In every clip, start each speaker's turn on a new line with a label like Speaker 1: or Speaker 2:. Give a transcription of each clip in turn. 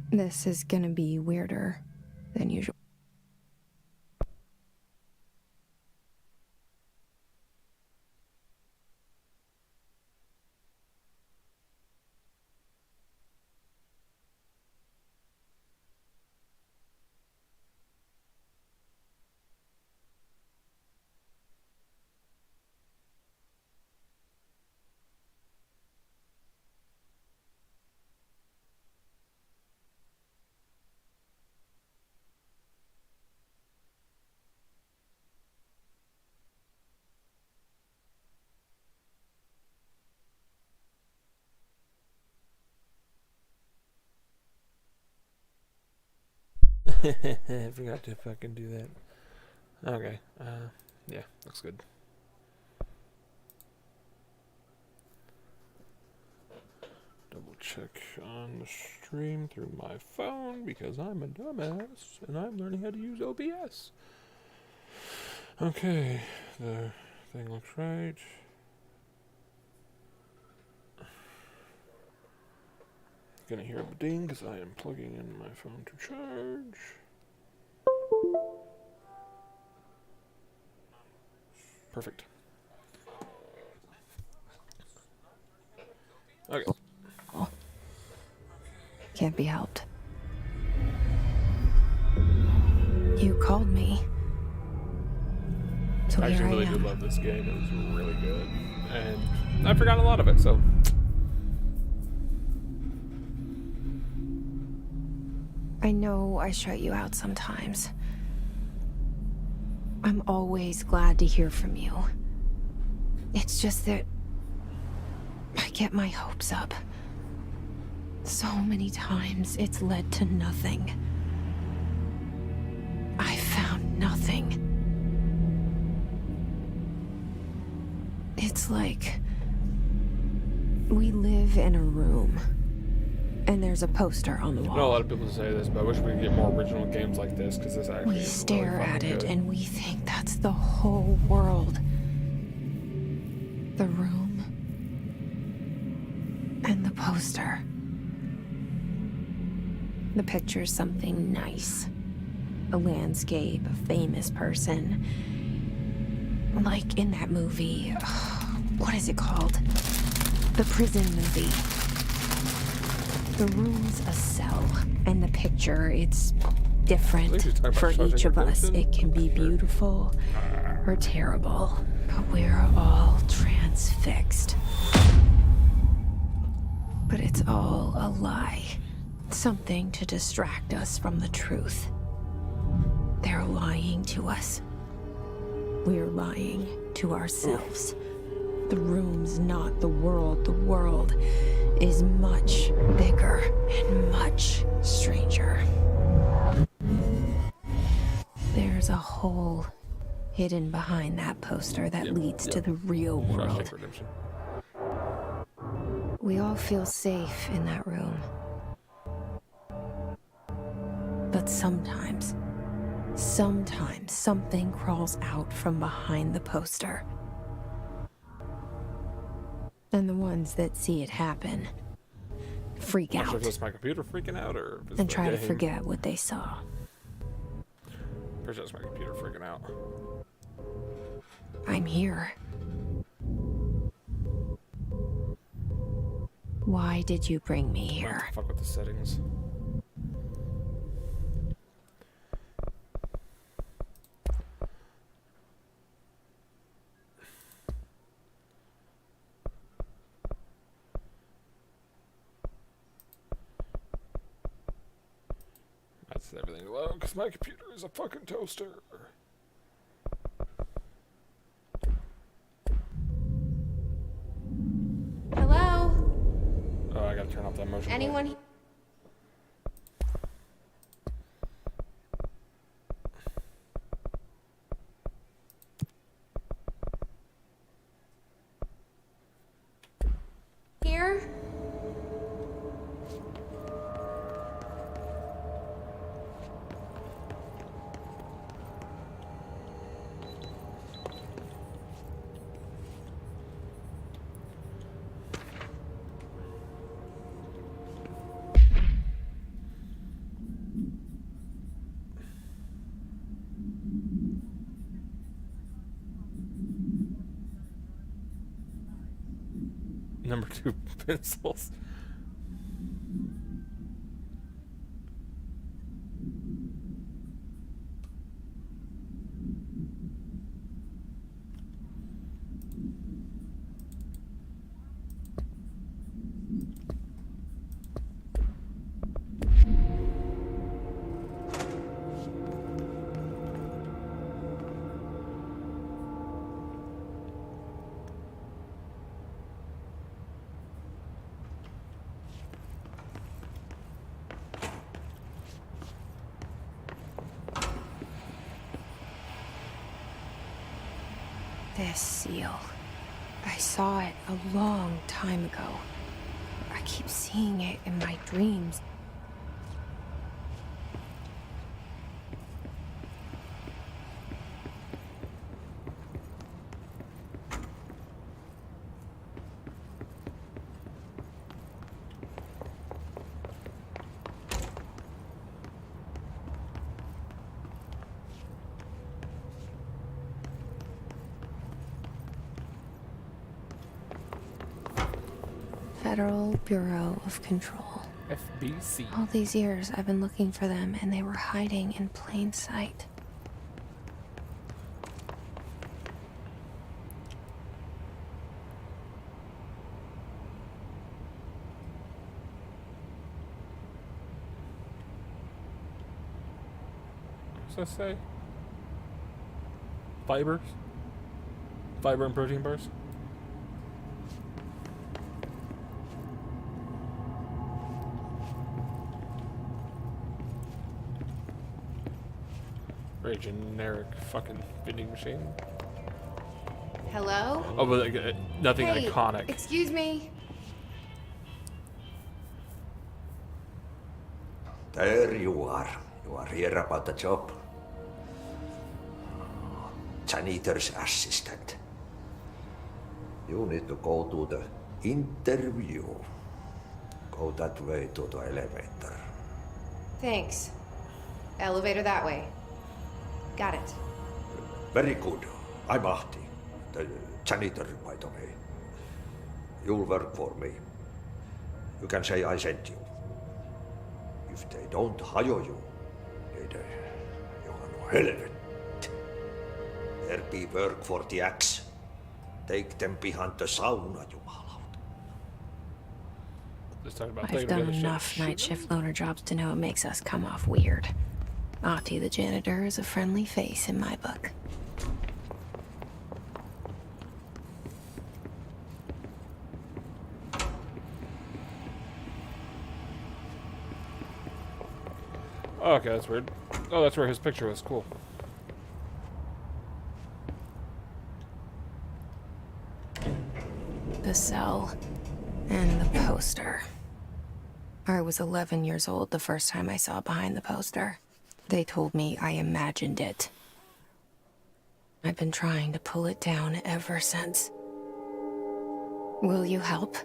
Speaker 1: This is gonna be weirder than usual.
Speaker 2: I forgot to fucking do that. Okay. Yeah, looks good. Double check on the stream through my phone because I'm a dumbass and I'm learning how to use OBS. Okay, the thing looks right. Gonna hear a ding because I am plugging in my phone to charge. Perfect. Okay.
Speaker 1: Can't be helped. You called me. So
Speaker 2: I
Speaker 1: here
Speaker 2: actually really
Speaker 1: I
Speaker 2: do
Speaker 1: am.
Speaker 2: love this game. It was really good. And I've forgotten a lot of it, so.
Speaker 1: I know I shut you out sometimes. I'm always glad to hear from you. It's just that I get my hopes up. So many times it's led to nothing. I found nothing. It's like we live in a room and there's a poster on the wall.
Speaker 2: I know a lot of people say this, but I wish we could get more original games like this because this actually
Speaker 1: We
Speaker 2: is
Speaker 1: stare
Speaker 2: really
Speaker 1: at it
Speaker 2: good.
Speaker 1: and we think that's the whole world. The room and the poster. The picture's something nice. A landscape, a famous person. Like in that movie, what is it called? The prison movie. The room's a cell, and the picture, it's different for each of us. It can be beautiful or terrible, but we're all transfixed. But it's all a lie. Something to distract us from the truth. They're lying to us. We're lying to ourselves. The room's not the world. The world is much bigger and much stranger. There's a hole hidden behind that poster that leads to the real world. We all feel safe in that room. But sometimes something crawls out from behind the poster. And the ones that see it happen freak out.
Speaker 2: I'm not sure if it's my computer freaking out or if it's
Speaker 1: and
Speaker 2: the
Speaker 1: try to
Speaker 2: game.
Speaker 1: forget what they saw.
Speaker 2: Pretty sure it's my computer freaking out.
Speaker 1: I'm here. Why did you bring me here?
Speaker 2: Fuck with the settings. That's everything low because my computer is a fucking toaster.
Speaker 1: Hello?
Speaker 2: Oh, I gotta turn off that motion.
Speaker 1: Anyone? Here?
Speaker 2: Number 2 pencils.
Speaker 1: This seal. I saw it a long time ago. I keep seeing it in my dreams. Federal Bureau of Control.
Speaker 2: FBC.
Speaker 1: All these years I've been looking for them, and they were hiding in plain sight.
Speaker 2: What's that say? Fibers? Fiber and protein bars? Very generic fucking vending machine.
Speaker 1: Hello?
Speaker 2: Oh, but like, nothing
Speaker 1: Hey,
Speaker 2: iconic.
Speaker 1: excuse me.
Speaker 3: There you are. You are here about the job. Janitor's assistant. You need to go to the interview. Go that way to the elevator.
Speaker 1: Thanks. Elevator that way. Got it.
Speaker 3: Very good. I'm Ahti, the janitor, by the way. You'll work for me. You can say I sent you. If they don't hire you, then you are no helvet. There be work for the axe. Take them behind the sauna, jumalauta.
Speaker 2: Just talking about
Speaker 1: I've
Speaker 2: taking
Speaker 1: done
Speaker 2: the other
Speaker 1: enough
Speaker 2: shit.
Speaker 1: night shift loner jobs to know it makes us come off weird. Ahti the janitor is a friendly face in my book.
Speaker 2: Oh, okay, that's weird. Oh, that's where his picture was. Cool.
Speaker 1: The cell. And the poster. I was 11 years old the first time I saw behind the poster. They told me I imagined it. I've been trying to pull it down ever since. Will you help?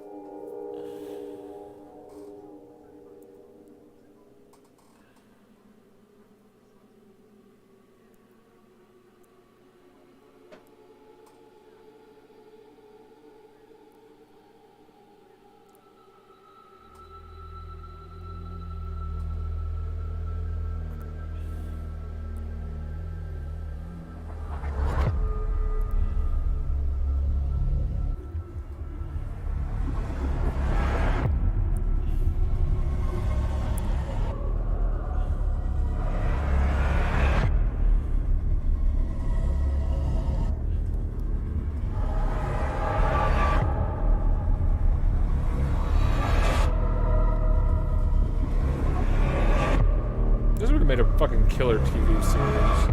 Speaker 2: This would have made a fucking killer TV series.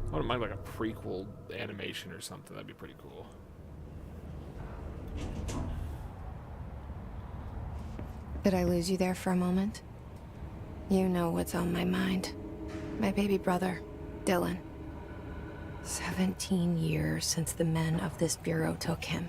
Speaker 2: I wouldn't mind like a prequel animation or something. That'd be pretty cool.
Speaker 1: Did I lose you there for a moment? You know what's on my mind. My baby brother, Dylan. 17 years since the men of this bureau took him.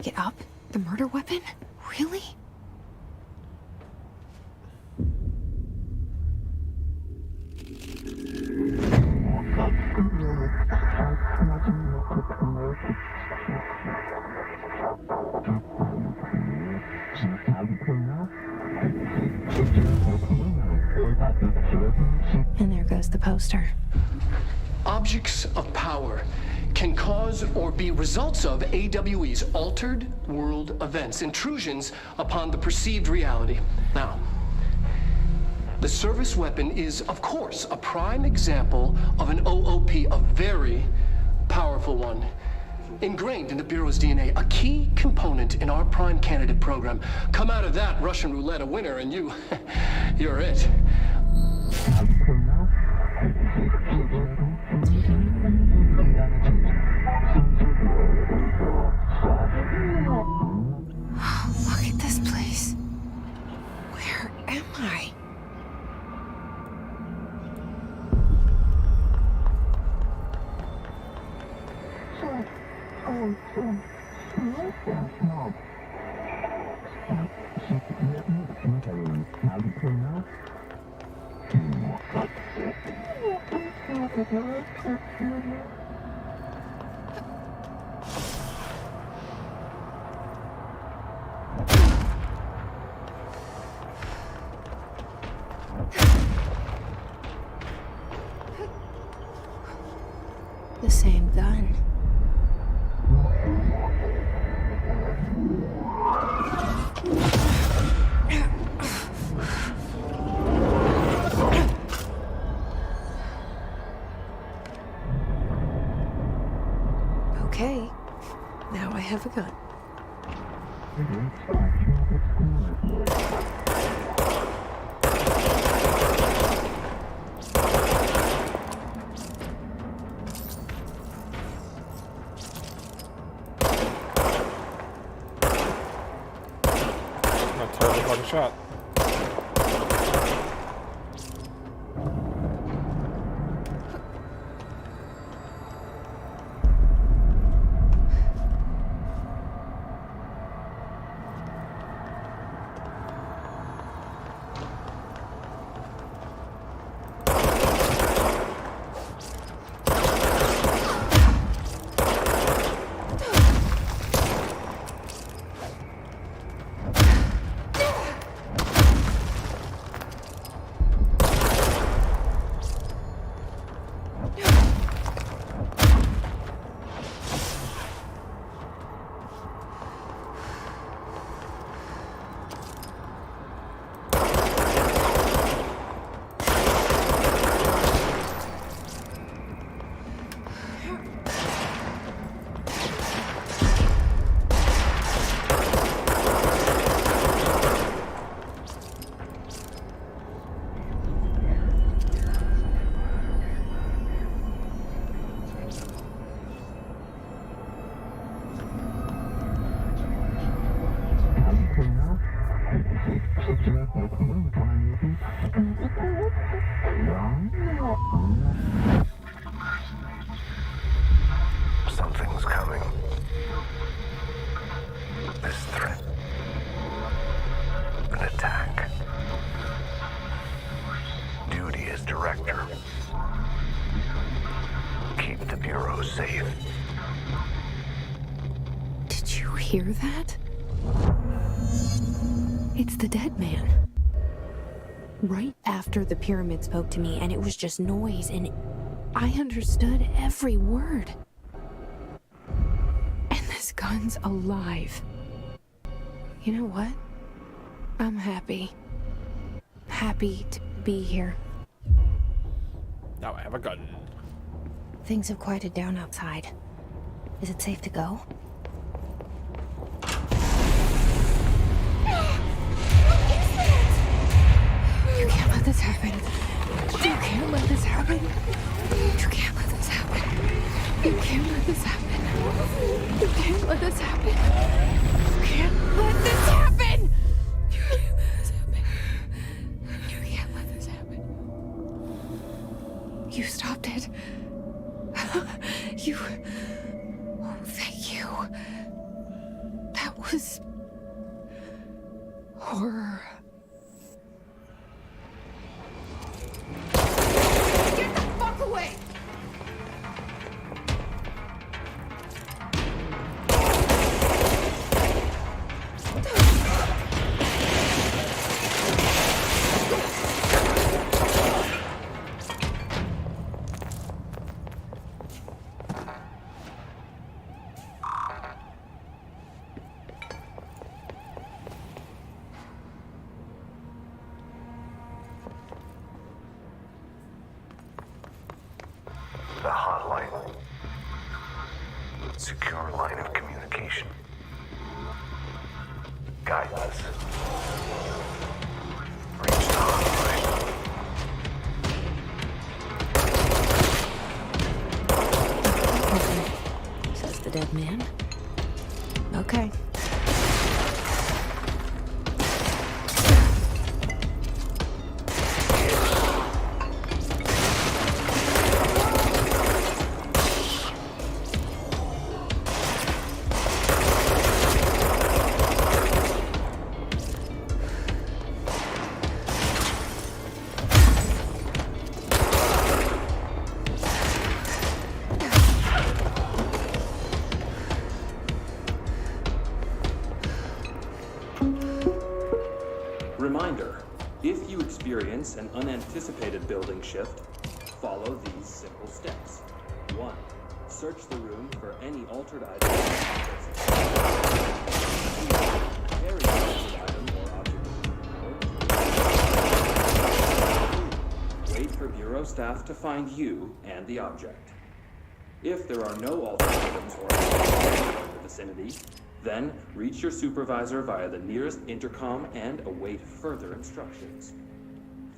Speaker 1: pick it up? The murder weapon? Really? And there goes the poster.
Speaker 4: Objects of power can cause or be results of AWE's altered world events, intrusions upon the perceived reality. Now, the service weapon is, of course, a prime example of an OOP, a very powerful one. Ingrained in the Bureau's DNA, a key component in our prime candidate program. Come out of that Russian roulette a winner and you're it.
Speaker 1: Look at this place. Where am I? The same gun. Okay, now I have a gun.
Speaker 2: Not terrible fucking shot.
Speaker 5: Something's coming. This threat. An attack. Duty as director. Keep the Bureau safe.
Speaker 1: Did you hear that? It's the dead man. Right after the pyramid spoke to me, and it was just noise, and I understood every word. And this gun's alive. You know what? I'm happy. Happy to be here.
Speaker 2: Now I have a gun.
Speaker 1: Things have quieted down outside. Is it safe to go? You can't let this happen. You can't let this happen. You can't let this happen. You can't let this happen. You can't let this happen. You can't let this happen. You can't let this happen. You can't let this happen. You stopped it. You. Oh, thank you. was horror. Get the fuck away!
Speaker 5: The hotline. Secure line of communication. Guidance. Reach the hotline.
Speaker 1: Open, says the dead man. Okay.
Speaker 6: Reminder, if you experience an unanticipated building shift, follow these simple steps. 1. Search the room for any altered items or objects. 2. Carry the altered item or object. 3. Wait for Bureau staff to find you and the object. If there are no altered items or objects in the vicinity, then reach your supervisor via the nearest intercom and await further instructions.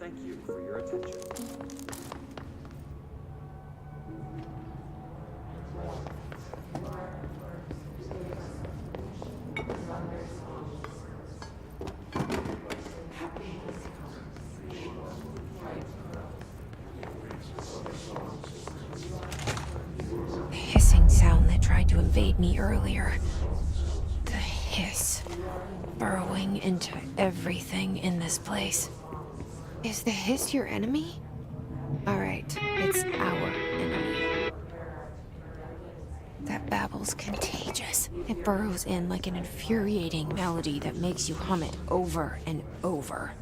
Speaker 6: Thank you for your attention.
Speaker 1: The hissing sound that tried to invade me earlier. The hiss. Burrowing into everything in this place. Is the hiss your enemy? Alright, it's our enemy. That babble's contagious. It burrows in like an infuriating melody that makes you hum it over and over.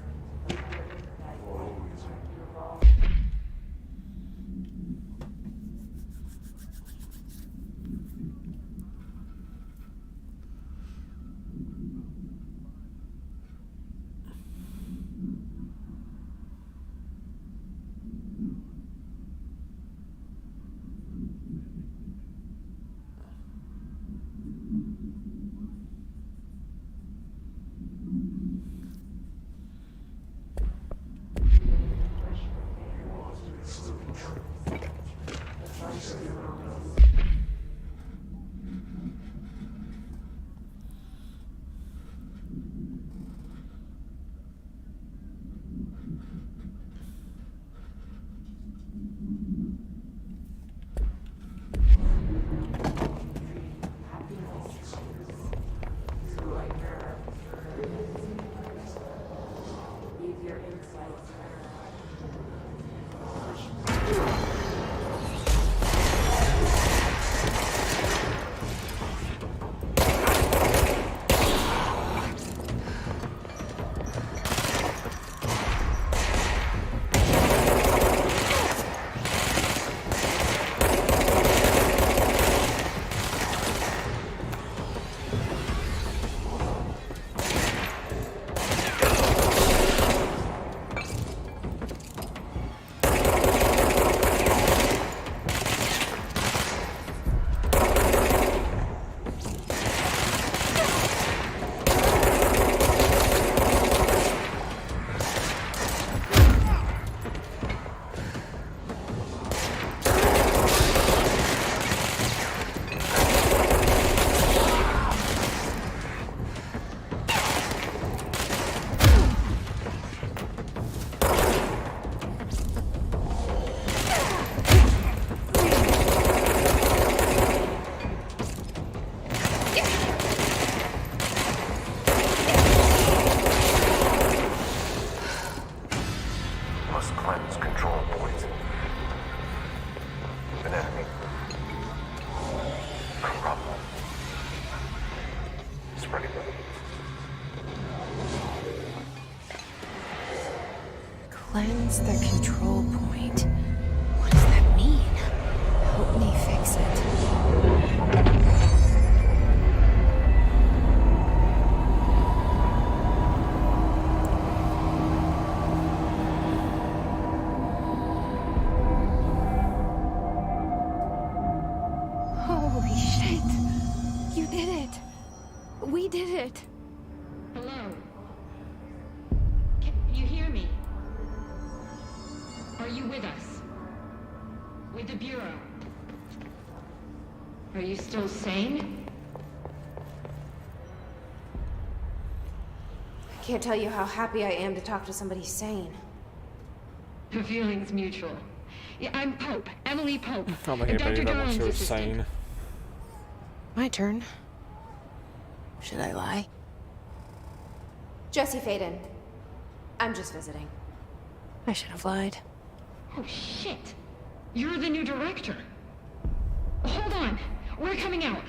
Speaker 1: Cleanse the control point. What does that mean? Help me fix it. Holy shit! You did it! We did it!
Speaker 7: Hello? Can you hear me? Are you with us? With the Bureau? Are you still sane?
Speaker 1: I can't tell you how happy I am to talk to somebody sane.
Speaker 7: The feeling's mutual. Yeah, I'm Pope, Emily Pope.
Speaker 2: I don't think anybody that wants her sane.
Speaker 1: My turn. Should I lie? Jesse Faden. I'm just visiting. I should have lied.
Speaker 7: Oh, shit. You're the new director. Hold on. We're coming out.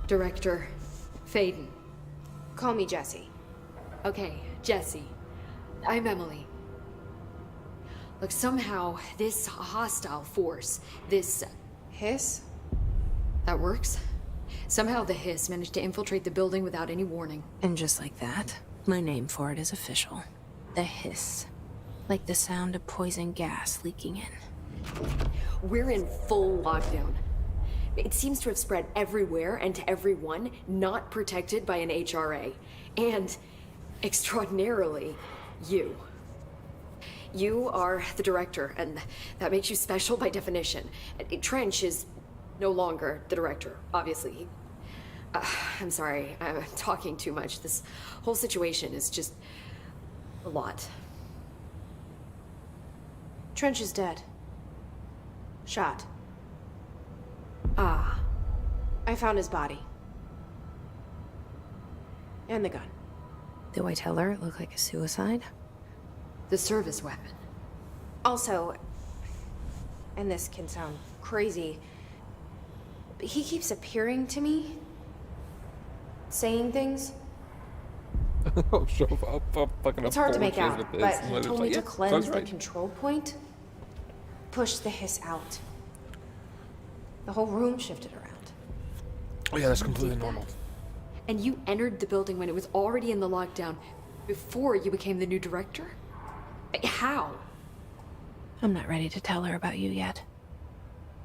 Speaker 8: Director Faden.
Speaker 1: Call me Jesse.
Speaker 8: Okay, Jesse. I'm Emily. Look, somehow this hostile force, this...
Speaker 1: Hiss?
Speaker 8: that works? Somehow the Hiss managed to infiltrate the building without any warning.
Speaker 1: And just like that, my name for it is official. The hiss. Like the sound of poison gas leaking in.
Speaker 8: We're in full lockdown. It seems to have spread everywhere and to everyone not protected by an HRA. And, extraordinarily, you. You are the director, and that makes you special by definition. Trench is no longer the director, obviously. I'm sorry, I'm talking too much. This whole situation is just a lot.
Speaker 1: Trench is dead. Shot.
Speaker 8: Ah.
Speaker 1: I found his body. And the gun. Do I tell her it looked like a suicide?
Speaker 8: The service weapon.
Speaker 1: Also, and this can sound crazy, but he keeps appearing to me. Saying things.
Speaker 2: Oh, show up fucking.
Speaker 1: It's hard to make out, but he told me to cleanse the
Speaker 2: right.
Speaker 1: control point. Push the hiss out. The whole room shifted around.
Speaker 2: Oh yeah, that's completely normal.
Speaker 8: And you entered the building when it was already in the lockdown, before you became the new director? How?
Speaker 1: I'm not ready to tell her about you yet.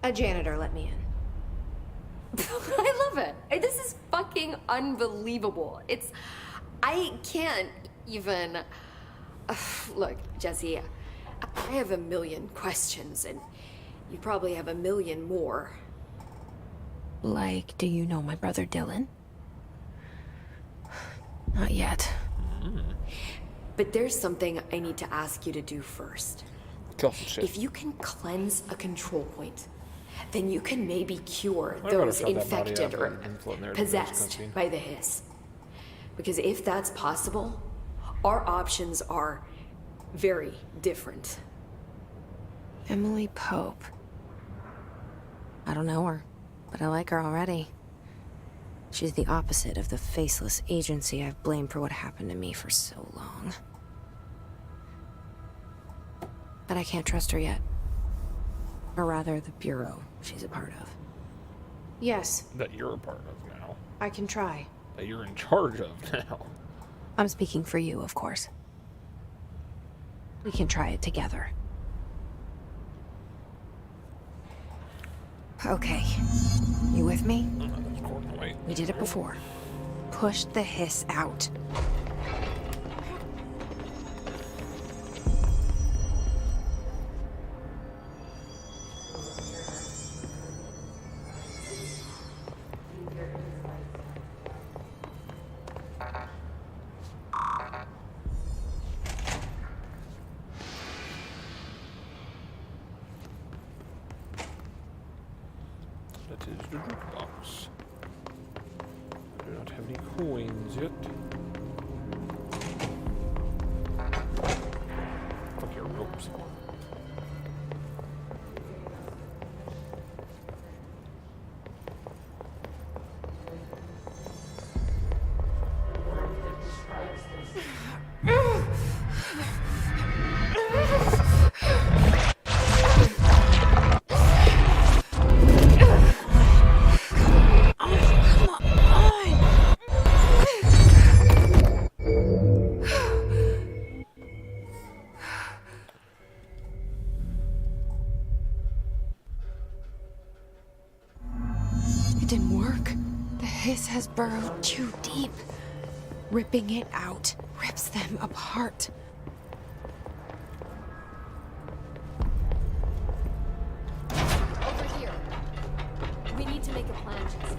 Speaker 1: A janitor let me in.
Speaker 8: I love it. This is fucking unbelievable. I can't even... Look, Jesse, I have a million questions, and you probably have a million more.
Speaker 1: Like, do you know my brother Dylan? Not yet.
Speaker 8: But there's something I need to ask you to do first.
Speaker 2: Kill some shit.
Speaker 8: If you can cleanse a control point, then you can maybe cure
Speaker 2: I gotta
Speaker 8: those
Speaker 2: shut that body
Speaker 8: infected
Speaker 2: up
Speaker 8: or
Speaker 2: and floating there to the
Speaker 8: possessed
Speaker 2: cutscene.
Speaker 8: by the hiss. Because if that's possible, our options are very different.
Speaker 1: Emily Pope. I don't know her, but I like her already. She's the opposite of the faceless agency I've blamed for what happened to me for so long. But I can't trust her yet. Or rather, the Bureau she's a part of. Yes,
Speaker 2: That you're a part of now.
Speaker 1: I can try.
Speaker 2: That you're in charge of now.
Speaker 1: I'm speaking for you, of course. We can try it together. Okay. You with me?
Speaker 2: That's Gordon White.
Speaker 1: We did it before. Push the hiss out.
Speaker 2: That is the jukebox. I do not have any coins yet. Fuck your ropes.
Speaker 1: has burrowed too deep. Ripping it out rips them apart.
Speaker 8: Over here. We need to make a plan, Jesse.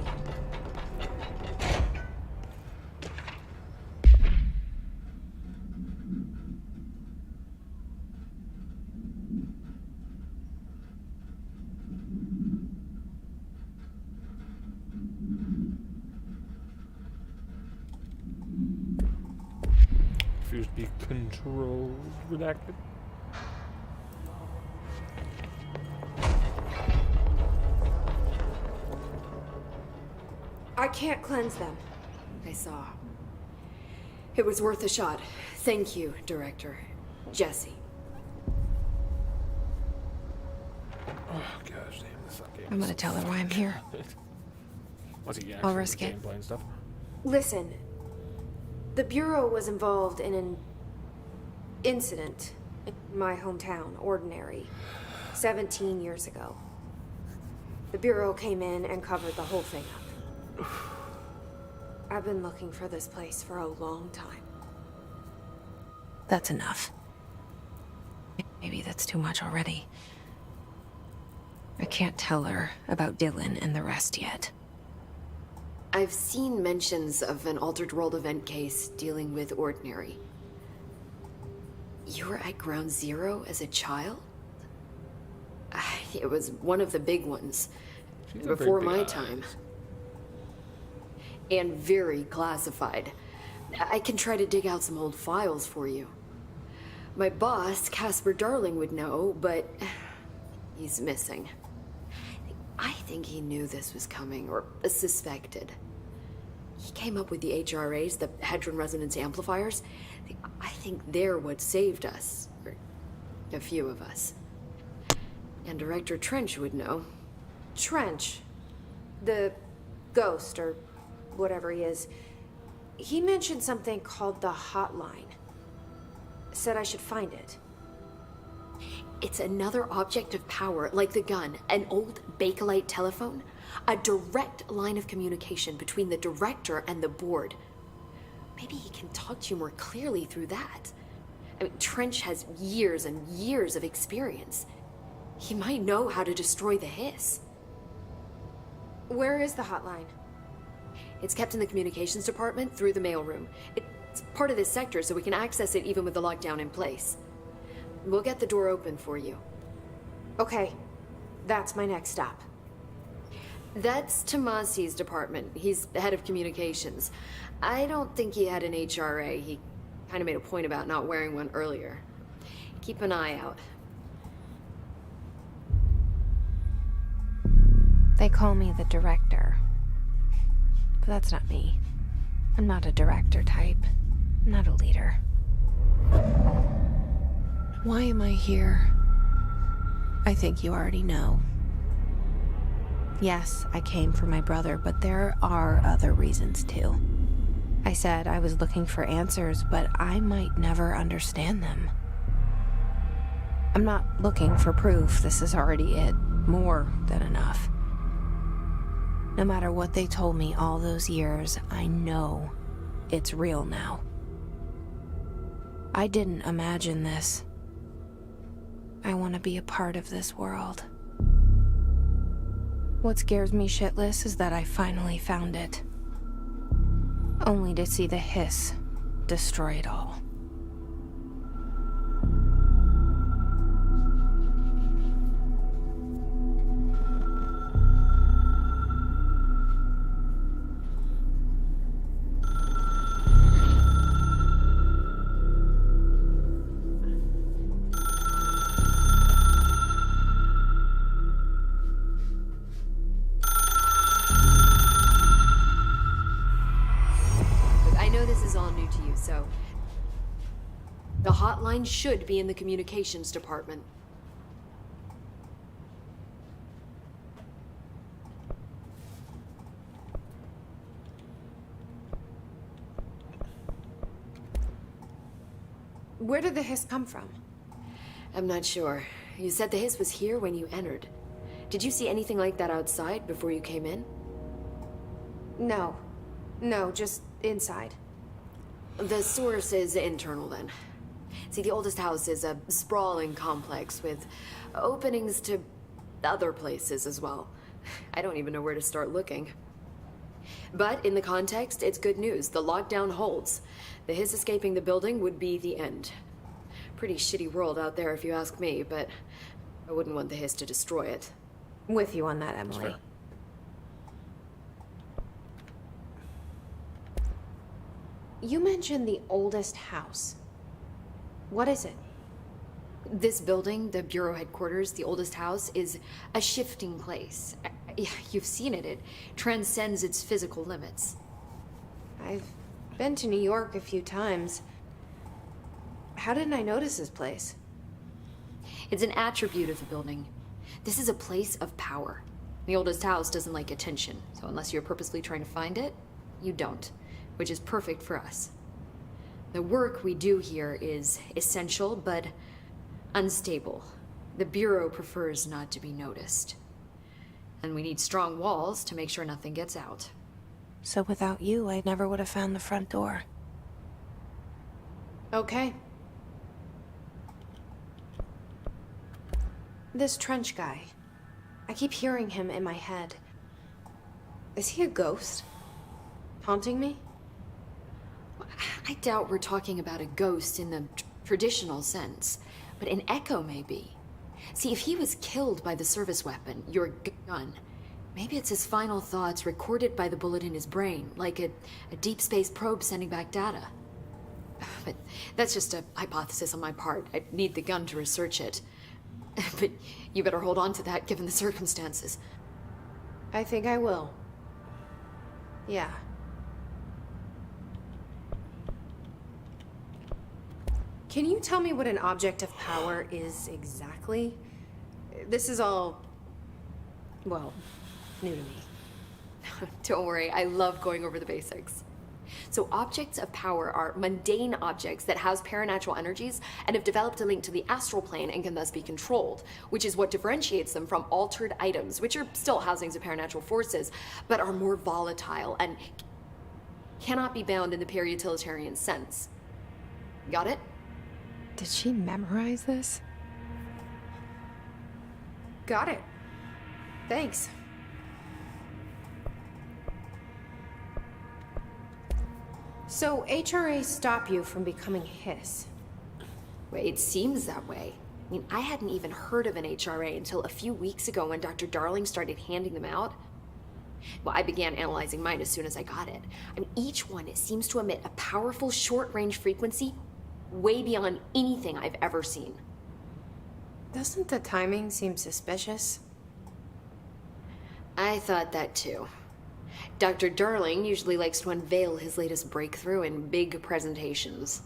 Speaker 2: Refuse to be controlled. Redacted.
Speaker 1: I can't cleanse them.
Speaker 8: I saw. It was worth a shot. Thank you, Director. Jesse.
Speaker 2: Oh gosh, damn, this game.
Speaker 1: I'm gonna tell her why I'm here.
Speaker 2: What's he
Speaker 1: I'll risk it.
Speaker 2: Gameplay and stuff.
Speaker 1: Listen, the Bureau was involved in an incident in my hometown, Ordinary, 17 years ago. The Bureau came in and covered the whole thing up. I've been looking for this place for a long time. That's enough. Maybe that's too much already. I can't tell her about Dylan and the rest yet.
Speaker 8: I've seen mentions of an Altered World event case dealing with Ordinary. You were at Ground Zero as a child? It was one of the big ones.
Speaker 2: She's got
Speaker 8: Before
Speaker 2: very
Speaker 8: my
Speaker 2: big
Speaker 8: time.
Speaker 2: eyes.
Speaker 8: And very classified. I can try to dig out some old files for you. My boss, Casper Darling, would know, but he's missing. I think he knew this was coming, or suspected. He came up with the HRAs, the Hadron Resonance Amplifiers. I think they're what saved us. Or a few of us. And Director Trench would know.
Speaker 1: Trench, the ghost, or whatever he is, he mentioned something called the hotline. Said I should find it.
Speaker 8: It's another object of power, like the gun, an old Bakelite telephone. A direct line of communication between the director and the board. Maybe he can talk to you more clearly through that. I mean, Trench has years and years of experience. He might know how to destroy the hiss.
Speaker 1: Where is the hotline?
Speaker 8: It's kept in the communications department through the mailroom. It's part of this sector, so we can access it even with the lockdown in place. We'll get the door open for you.
Speaker 1: Okay, that's my next stop.
Speaker 8: That's Tomasi's department. He's the head of communications. I don't think he had an HRA. He kind of made a point about not wearing one earlier. Keep an eye out.
Speaker 1: They call me the director. But that's not me. I'm not a director type. I'm not a leader. Why am I here? I think you already know. Yes, I came for my brother, but there are other reasons too. I said I was looking for answers, but I might never understand them. I'm not looking for proof. This is already it. More than enough. No matter what they told me all those years, I know it's real now. I didn't imagine this. I want to be a part of this world. What scares me shitless is that I finally found it. Only to see the hiss destroy it all.
Speaker 8: So, the hotline should be in the communications department.
Speaker 1: Where did the hiss come from?
Speaker 8: I'm not sure. You said the hiss was here when you entered. Did you see anything like that outside before you came in?
Speaker 1: No. No, just inside.
Speaker 8: The source is internal then. See, the oldest house is a sprawling complex with openings to other places as well. I don't even know where to start looking. But in the context, it's good news. The lockdown holds. The hiss escaping the building would be the end. Pretty shitty world out there if you ask me, but I wouldn't want the hiss to destroy it.
Speaker 1: With you on that, Emily. You mentioned the oldest house. What is it?
Speaker 8: This building, the Bureau headquarters, the oldest house, is a shifting place. You've seen it. It transcends its physical limits.
Speaker 1: I've been to New York a few times. How didn't I notice this place?
Speaker 8: It's an attribute of the building. This is a place of power. The oldest house doesn't like attention, so unless you're purposely trying to find it, you don't, which is perfect for us. The work we do here is essential, but unstable. The Bureau prefers not to be noticed. And we need strong walls to make sure nothing gets out.
Speaker 1: So without you, I never would have found the front door. Okay. This Trench guy. I keep hearing him in my head. Is he a ghost? Haunting me?
Speaker 8: I doubt we're talking about a ghost in the traditional sense, but an echo maybe. See, if he was killed by the service weapon, your gun, maybe it's his final thoughts recorded by the bullet in his brain, like a deep space probe sending back data. But that's just a hypothesis on my part. I'd need the gun to research it. But you better hold on to that given the circumstances.
Speaker 1: I think I will. Yeah. Can you tell me what an object of power is exactly? This is all, well, new to me.
Speaker 8: Don't worry, I love going over the basics. So objects of power are mundane objects that house paranatural energies and have developed a link to the astral plane and can thus be controlled, which is what differentiates them from altered items, which are still housings of paranatural forces, but are more volatile and cannot be bound in the peri-utilitarian sense. Got it?
Speaker 1: Did she memorize this? Got it. Thanks. So, HRA stop you from becoming Hiss?
Speaker 8: Well, it seems that way. I mean, I hadn't even heard of an HRA until a few weeks ago when Dr. Darling started handing them out. Well, I began analyzing mine as soon as I got it. I mean, each one, it seems to emit a powerful short-range frequency way beyond anything I've ever seen.
Speaker 1: Doesn't the timing seem suspicious?
Speaker 8: I thought that too. Dr. Darling usually likes to unveil his latest breakthrough in big presentations.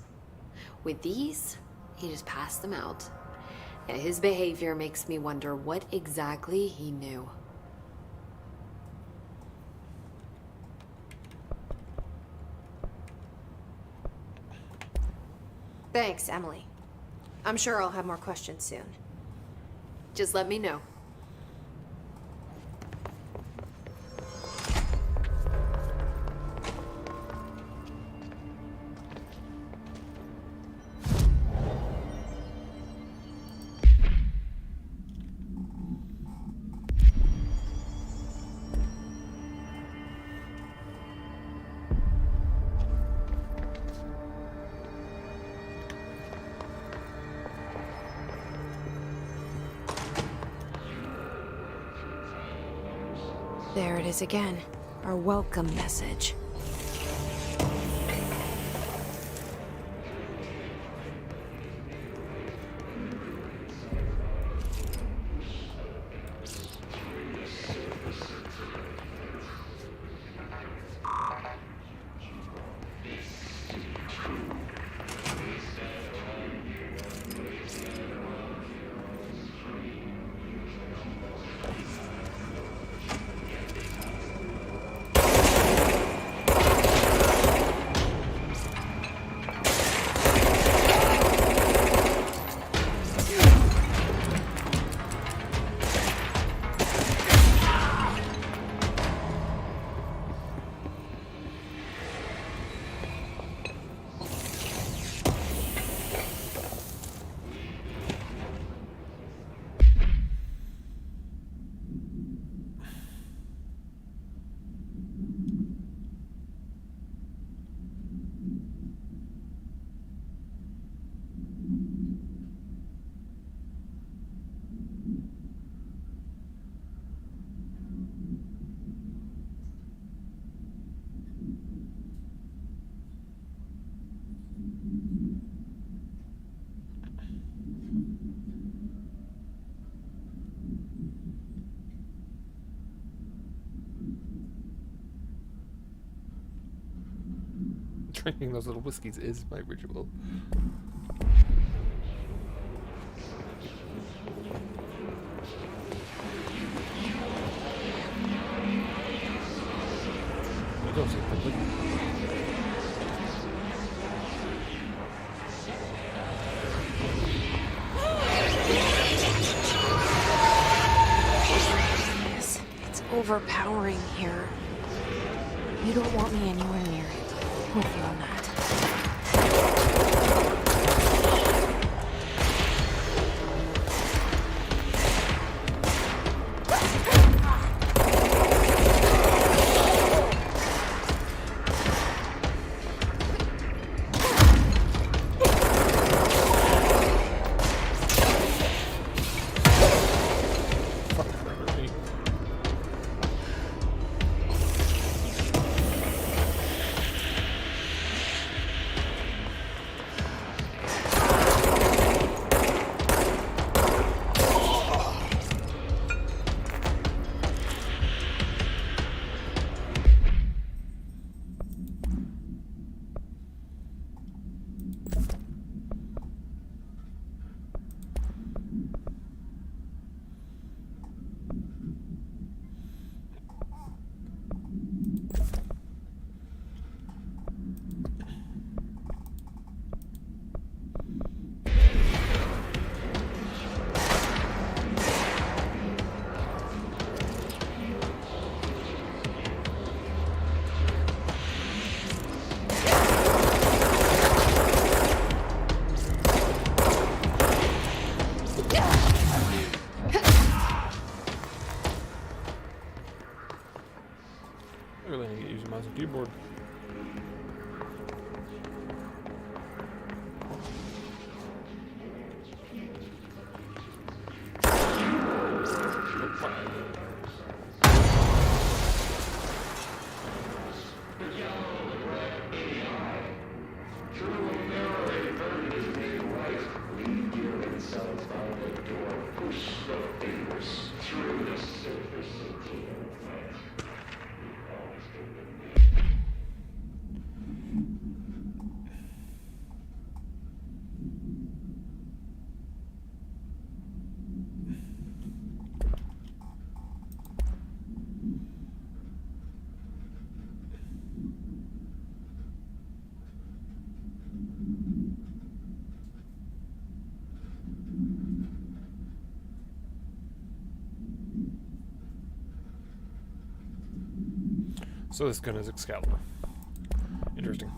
Speaker 8: With these, he just passed them out. Yeah, his behavior makes me wonder what exactly he knew.
Speaker 1: Thanks, Emily. I'm sure I'll have more questions soon.
Speaker 8: Just let me know.
Speaker 1: There it is again. Our welcome message.
Speaker 2: Drinking those little whiskeys is my ritual. Don't say quickly.
Speaker 1: It's overpowering here. You don't want me anywhere near it. We'll feel that.
Speaker 2: I really need to use a mouse and keyboard. So this gun is Excalibur. Interesting.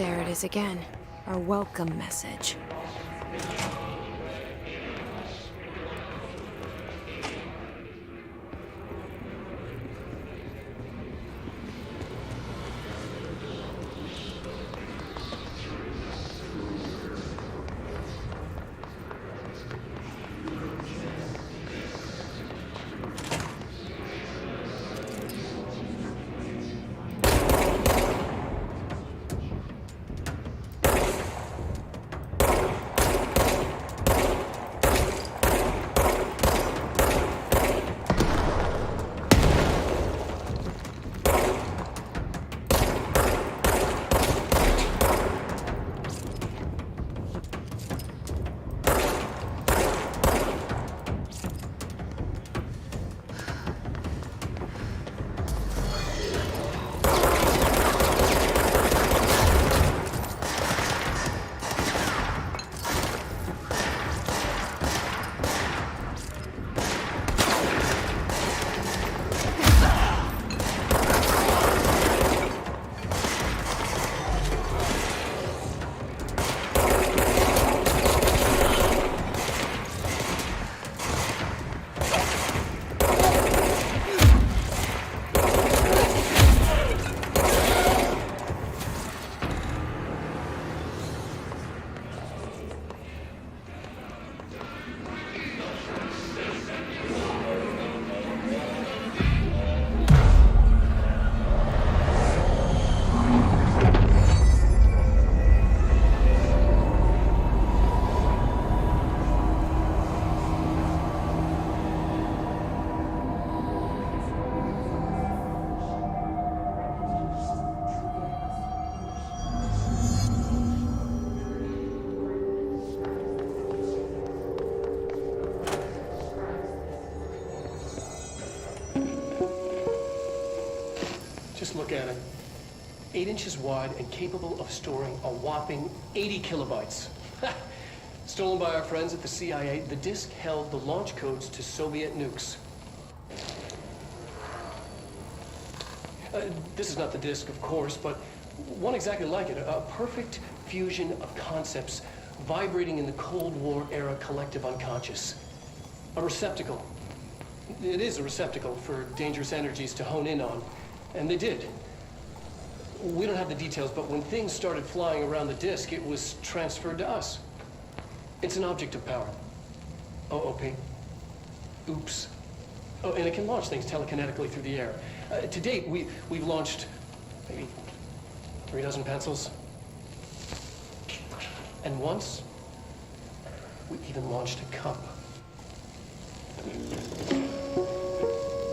Speaker 1: There it is again. Our welcome message.
Speaker 4: Just look at it. 8 inches wide and capable of storing a whopping 80 kilobytes. Stolen by our friends at the CIA, the disk held the launch codes to Soviet nukes. This is not the disk, of course, but one exactly like it. A perfect fusion of concepts vibrating in the Cold War era collective unconscious. A receptacle. It is a receptacle for dangerous energies to hone in on. And they did. We don't have the details, but when things started flying around the disk, it was transferred to us. It's an object of power. OOP. Oops. Oh, and it can launch things telekinetically through the air. To date, we've launched maybe 3 dozen pencils. And once, we even launched a cup.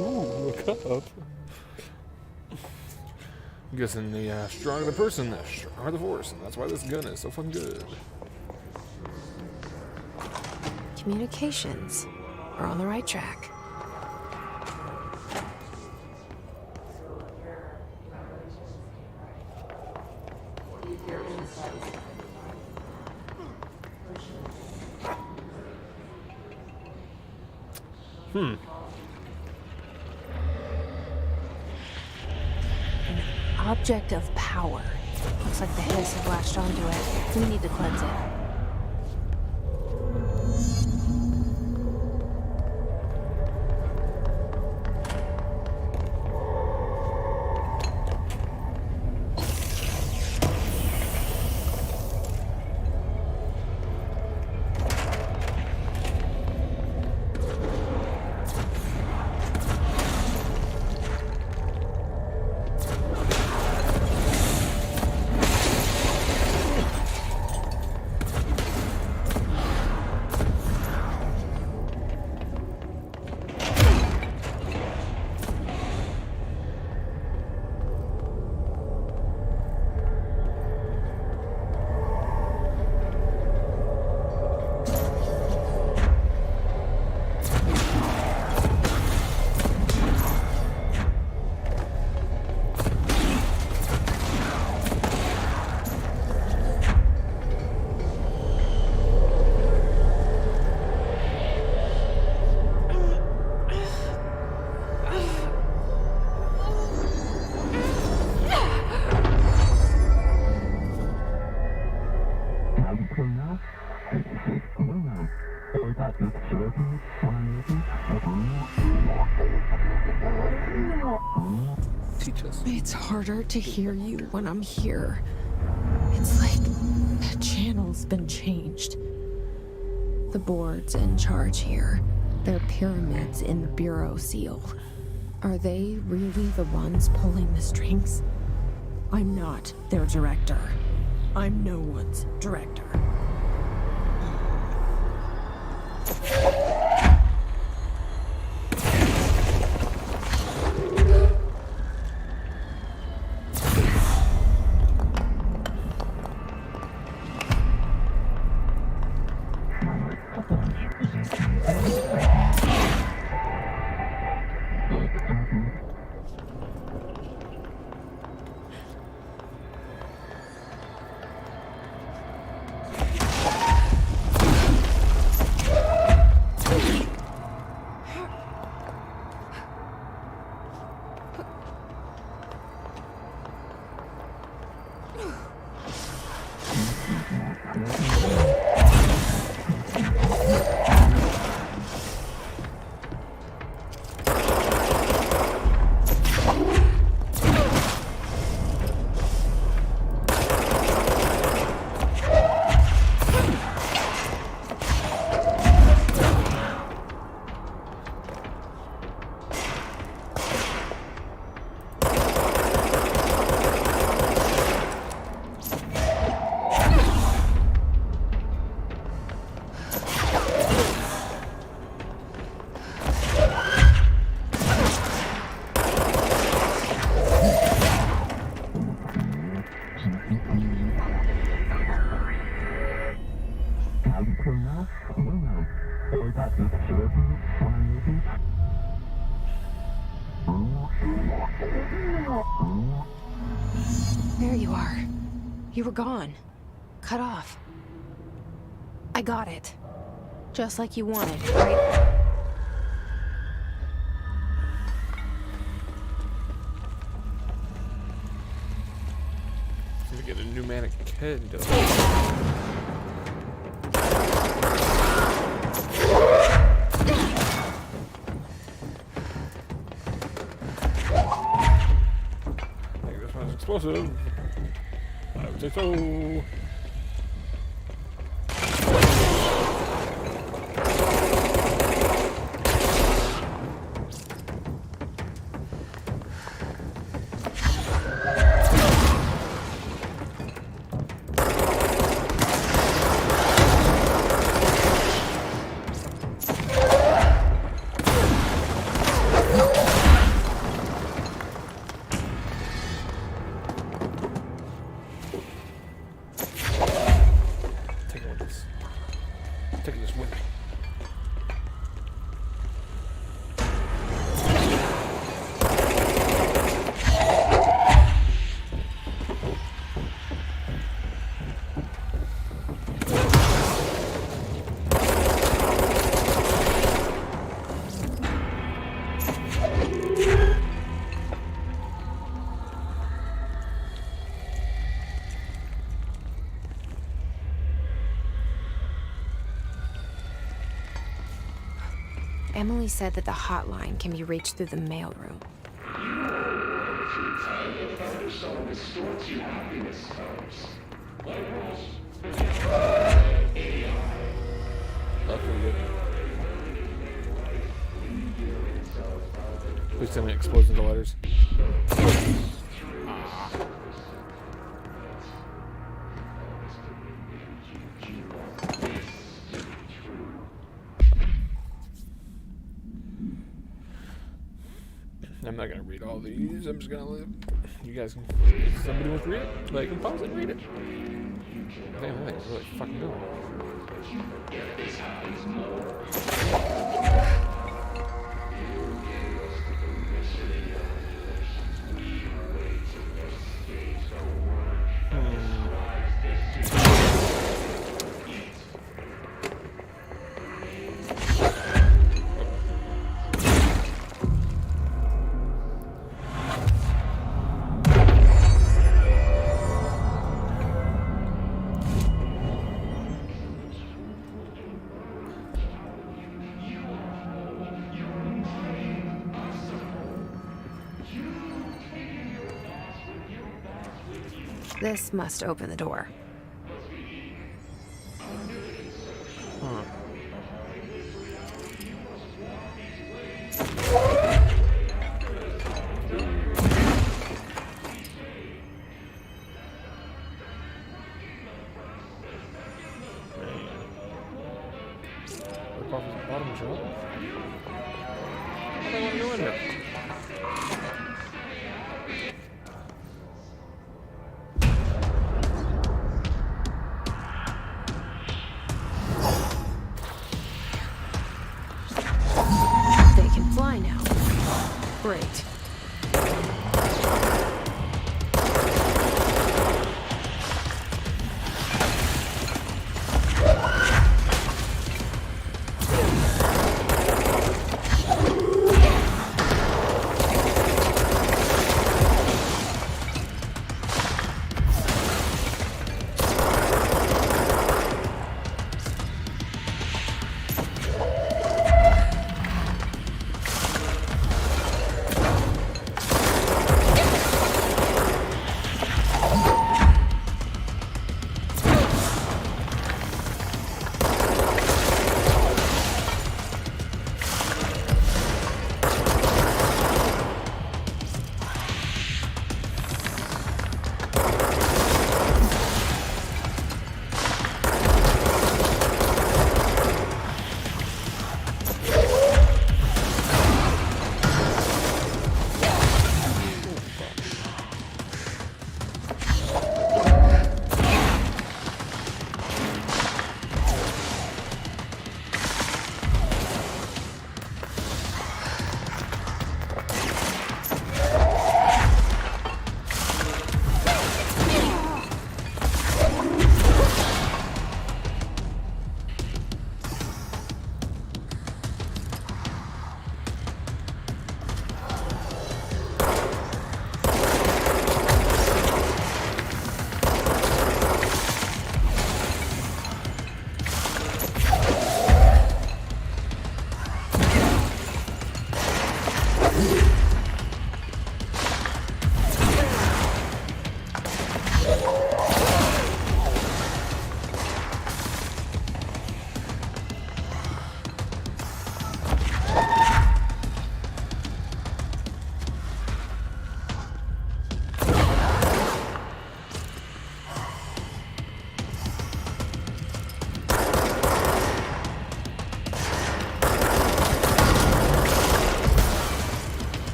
Speaker 2: Ooh, a cup. I'm guessing the stronger the person, the stronger the force, and that's why this gun is so fucking good.
Speaker 1: Communications. We're on the right track. Object of power. Looks like the hiss have latched onto it. We need to cleanse it.
Speaker 2: Teach us.
Speaker 1: It's harder to hear you when I'm here. It's like the channel's been changed. The board's in charge here. They're pyramids in the Bureau seal. Are they really the ones pulling the strings? I'm not their director. I'm no one's director. There you are. You were gone. Cut off. I got it. Just like you wanted, right?
Speaker 2: We get a pneumatic head. Explosive. I would say so. Taking this with me.
Speaker 1: Emily said that the hotline can be reached through the mailroom.
Speaker 2: That's pretty good. Please tell me it explodes into letters. I'm not gonna read all these. I'm just gonna live. You guys can. If somebody wants to read it, they can pause it and read it. Damn, that thing's really fucking good.
Speaker 1: This must open the door.
Speaker 2: Rip off his bottom jaw? What do I want to go in here?
Speaker 1: They can fly now. Great.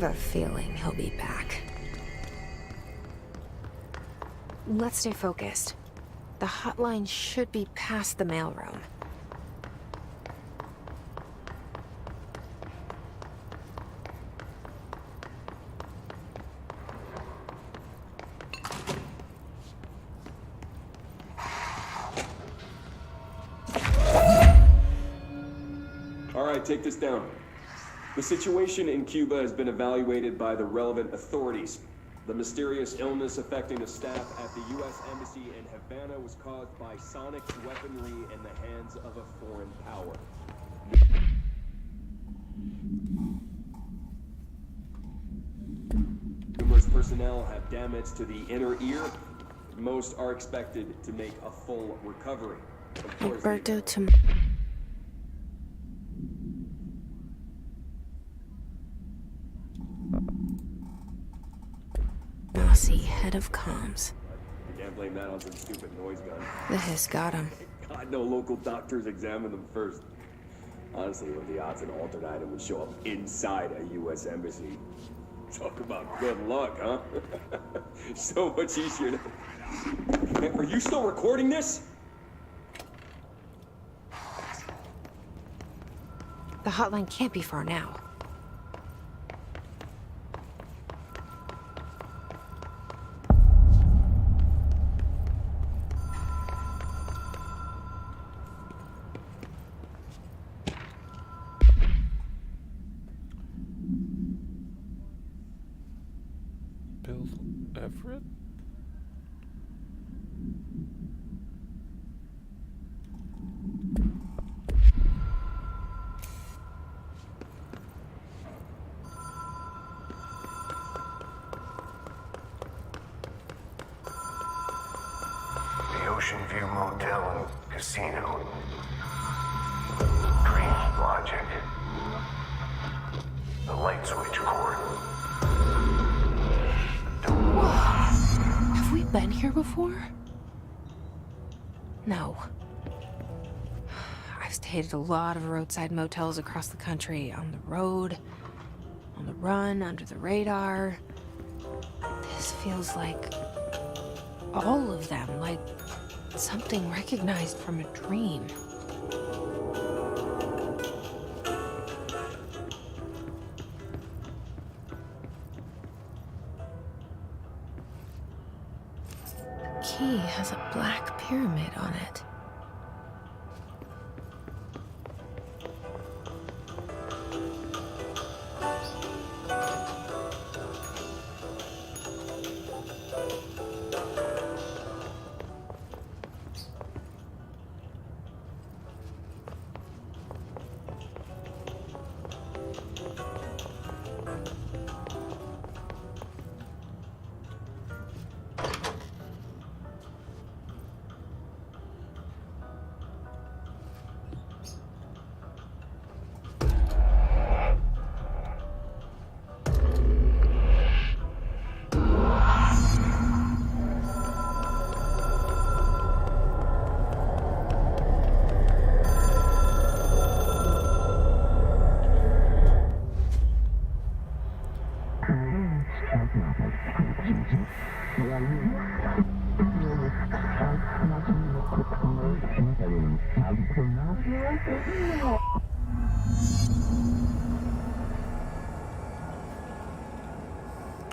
Speaker 1: have a feeling he'll be back. Let's stay focused. The hotline should be past the mailroom.
Speaker 6: All right, take this down. The situation in Cuba has been evaluated by the relevant authorities. The mysterious illness affecting the staff at the U.S. Embassy in Havana was caused by sonic weaponry in the hands of a foreign power. Numerous personnel have damage to the inner ear. Most are expected to make a full recovery. Of course,
Speaker 1: Alberto Mossy, head of comms.
Speaker 6: you can't blame that on some stupid noise gun.
Speaker 1: The hiss got him.
Speaker 6: God, no local doctors examine them first. Honestly, what are the odds an altered item would show up inside a U.S. embassy? Talk about good luck, huh? So much easier to... Hey, are you still recording this?
Speaker 1: The hotline can't be far now.
Speaker 2: Bill Everett?
Speaker 5: The Ocean View Motel and Casino. Dream logic. The light switch cord.
Speaker 1: Have we been here before? No. I've stayed at a lot of roadside motels across the country, on the road, on the run, under the radar. This feels like all of them, like something recognized from a dream. Key has a black pyramid on it.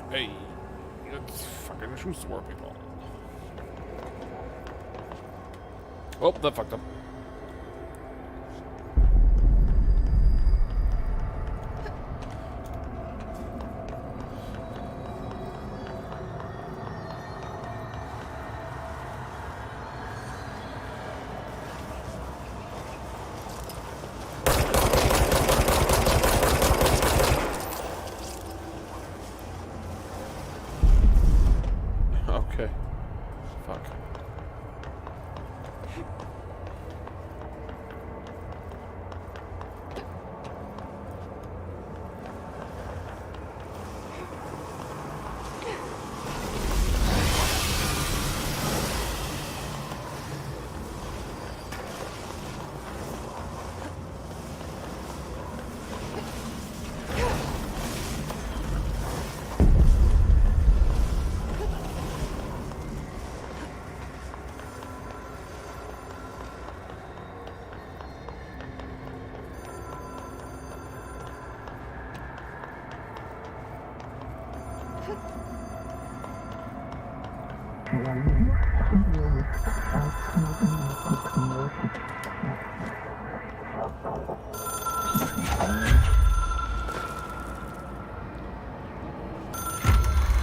Speaker 2: Hey, let's fucking shoot some more people. Oh, that fucked up. Okay. Fuck.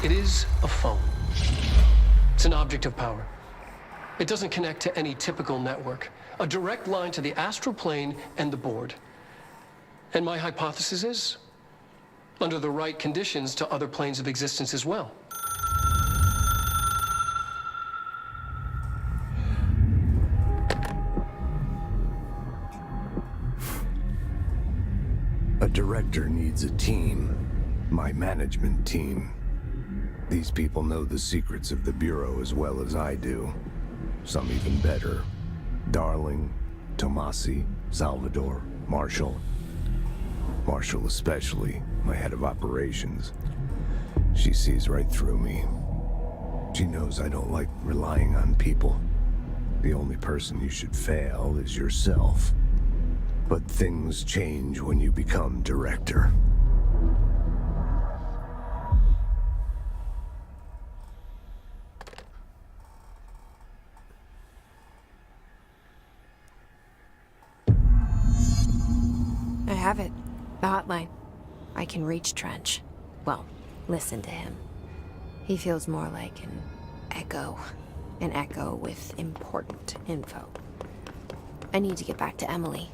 Speaker 4: It is a phone. It's an object of power. It doesn't connect to any typical network. A direct line to the astral plane and the board. And my hypothesis is, under the right conditions, to other planes of existence as well.
Speaker 9: A director needs a team. My management team. These people know the secrets of the Bureau as well as I do. Some even better. Darling, Tomasi, Salvador, Marshall. Marshall especially, my head of operations. She sees right through me. She knows I don't like relying on people. The only person you should fail is yourself. But things change when you become director.
Speaker 1: I have it. The hotline. I can reach Trench. Well, listen to him. He feels more like an echo. An echo with important info. I need to get back to Emily.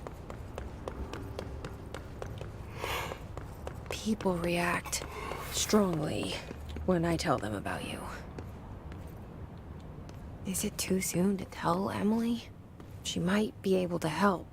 Speaker 1: People react strongly when I tell them about you. Is it too soon to tell Emily? She might be able to help.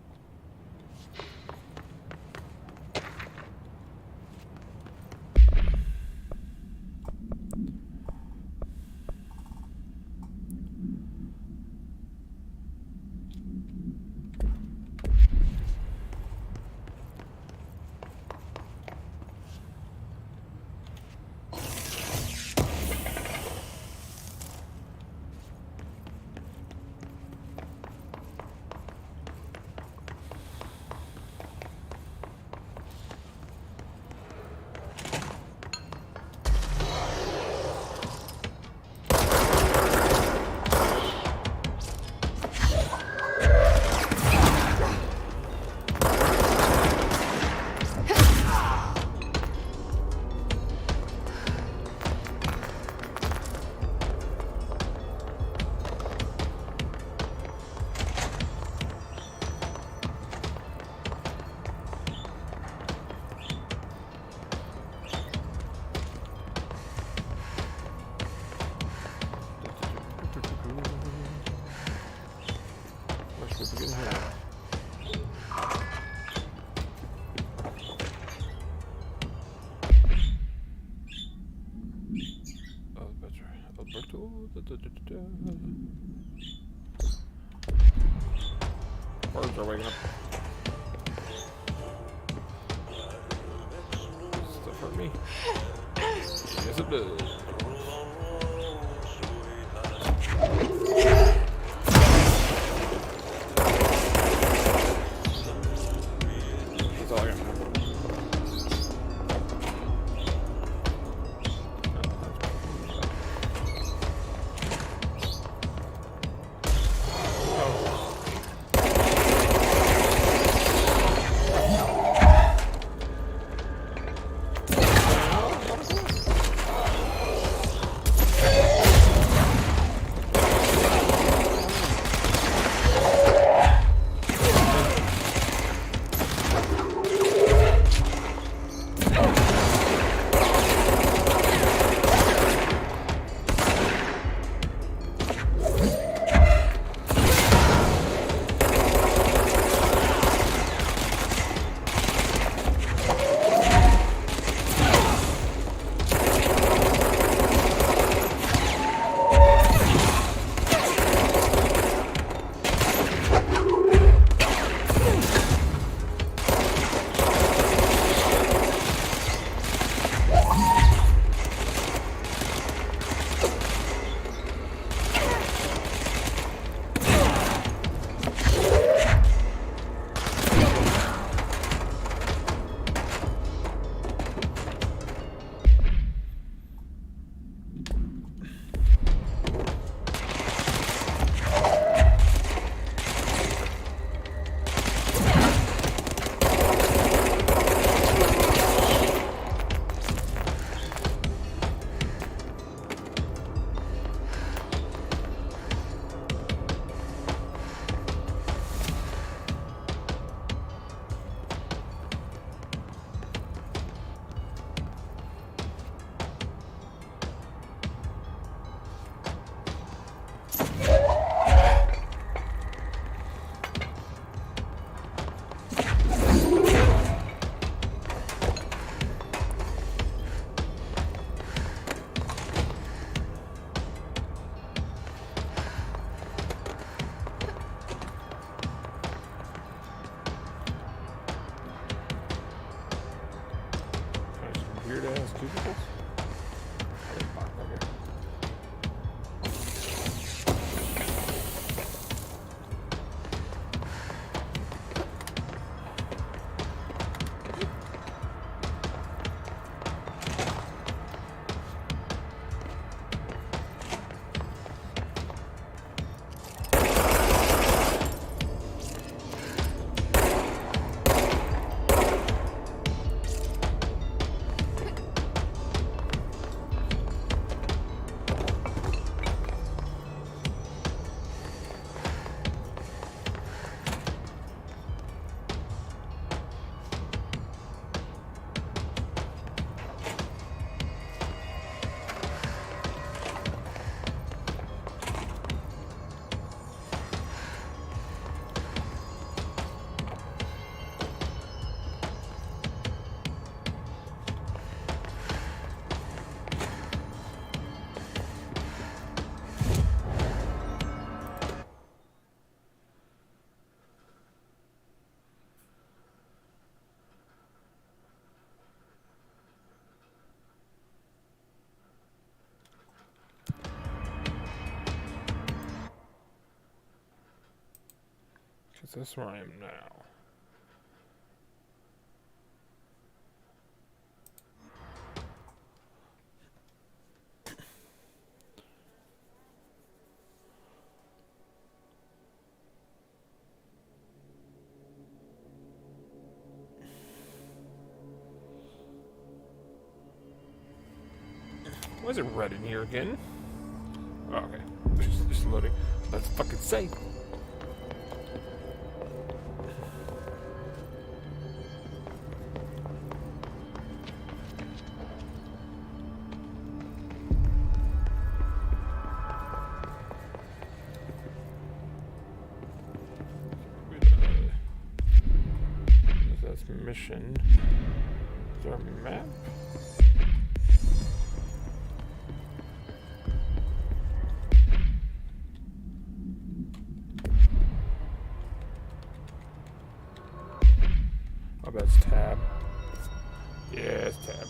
Speaker 2: Birds are waking up. Stuff hurt me. Yes, it does. That's all I got. Is this where I am now? Why is it red in here again? Oh, okay. Just loading. Let's fucking say. That's mission. Is there a map? I bet it's tab. Yeah, it's tab.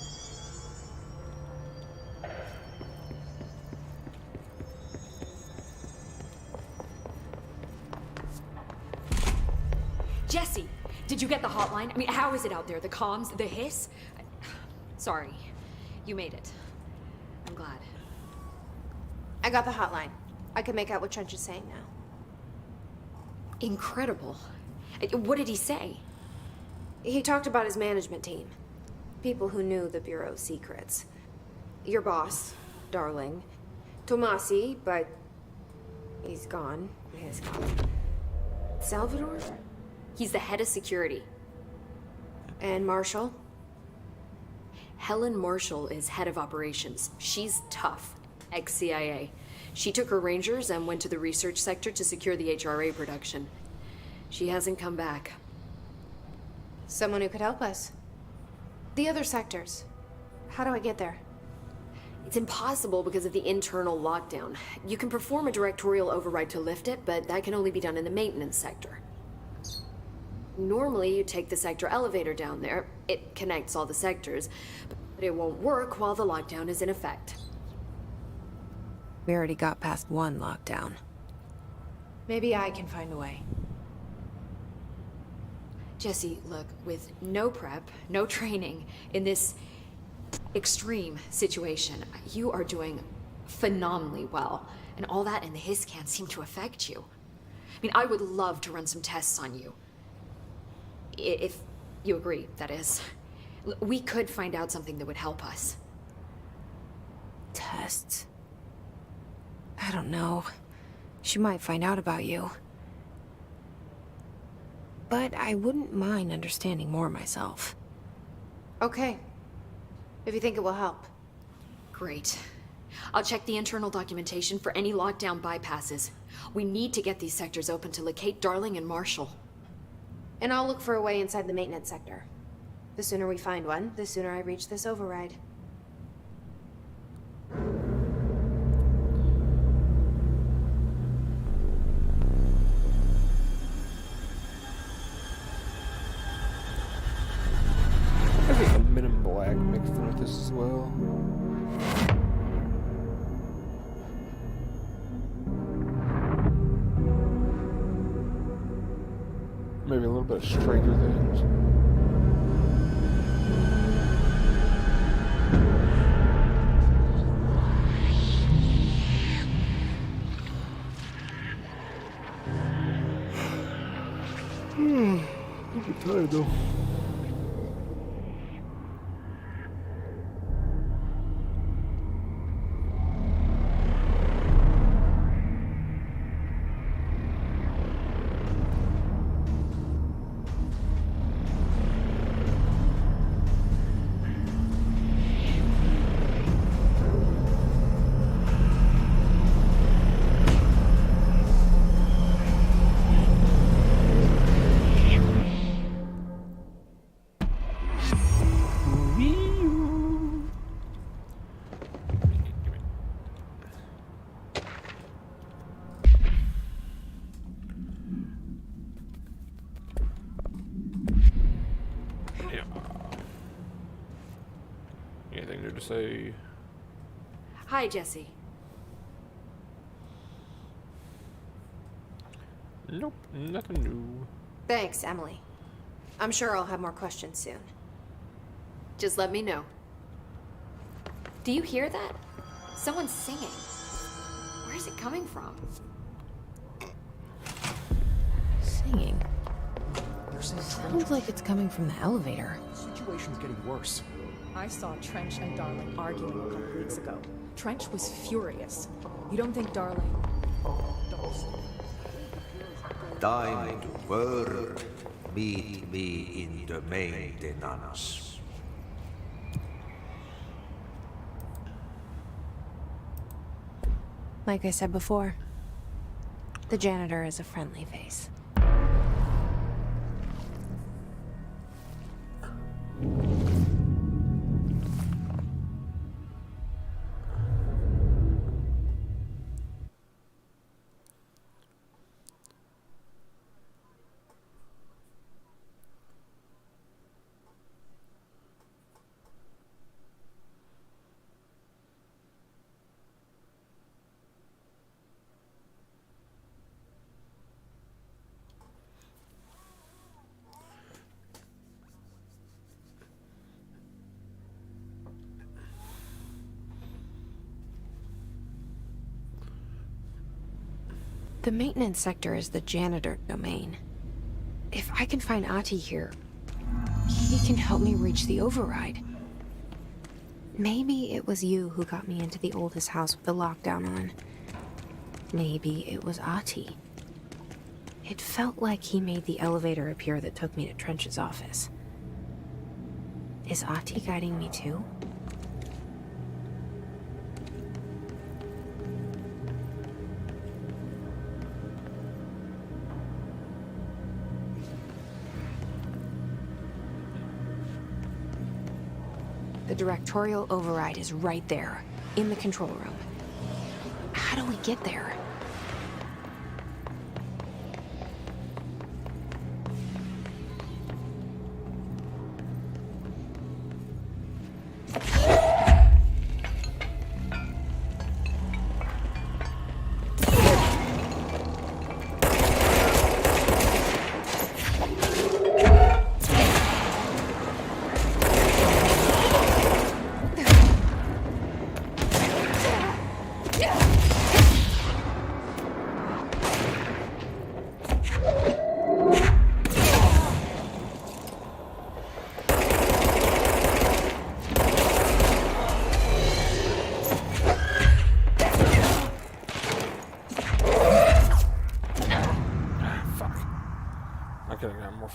Speaker 8: Jesse, did you get the hotline? I mean, how is it out there? The comms, the hiss? Sorry, you made it. I'm glad.
Speaker 1: I got the hotline. I can make out what Trench is saying now.
Speaker 8: Incredible. What did he say?
Speaker 1: He talked about his management team. People who knew the Bureau's secrets. Your boss, Darling. Tomasi, but he's gone. He's gone. Salvador?
Speaker 8: He's the head of security.
Speaker 1: And Marshall?
Speaker 8: Helen Marshall is head of operations. She's tough, ex-CIA. She took her Rangers and went to the research sector to secure the HRA production. She hasn't come back.
Speaker 1: Someone who could help us. The other sectors. How do I get there?
Speaker 8: It's impossible because of the internal lockdown. You can perform a directorial override to lift it, but that can only be done in the maintenance sector. Normally, you take the sector elevator down there. It connects all the sectors, but it won't work while the lockdown is in effect.
Speaker 1: We already got past one lockdown. Maybe I can find a way.
Speaker 8: Jesse, look, with no prep, no training, in this extreme situation, you are doing phenomenally well. And all that and the hiss can't seem to affect you. I mean, I would love to run some tests on you. If you agree, that is. We could find out something that would help us.
Speaker 1: Tests? I don't know. She might find out about you. But I wouldn't mind understanding more myself. Okay. If you think it will help.
Speaker 8: Great. I'll check the internal documentation for any lockdown bypasses. We need to get these sectors open to locate Darling and Marshall.
Speaker 1: And I'll look for a way inside the maintenance sector. The sooner we find one, the sooner I reach this override.
Speaker 2: There's a Men in Black mixed in with this as well. Maybe a little bit of Stranger Things. I'm tired though. Anything new to say?
Speaker 8: Hi, Jesse.
Speaker 2: Nope, nothing new.
Speaker 1: Thanks, Emily. I'm sure I'll have more questions soon.
Speaker 8: Just let me know. Do you hear that? Someone's singing. Where's it coming from?
Speaker 1: Singing. Sounds like it's coming from the elevator.
Speaker 10: The situation's getting worse. I saw Trench and Darling arguing a couple weeks ago. Trench was furious. You don't think Darling...
Speaker 3: Time to work. Meet me in the maintenance.
Speaker 1: Like I said before, the janitor is a friendly face. The maintenance sector is the janitor domain. If I can find Ahti here, he can help me reach the override. Maybe it was you who got me into the oldest house with the lockdown on. Maybe it was Ahti. It felt like he made the elevator appear that took me to Trench's office. Is Ahti guiding me too? The directorial override is right there, in the control room. How do we get there?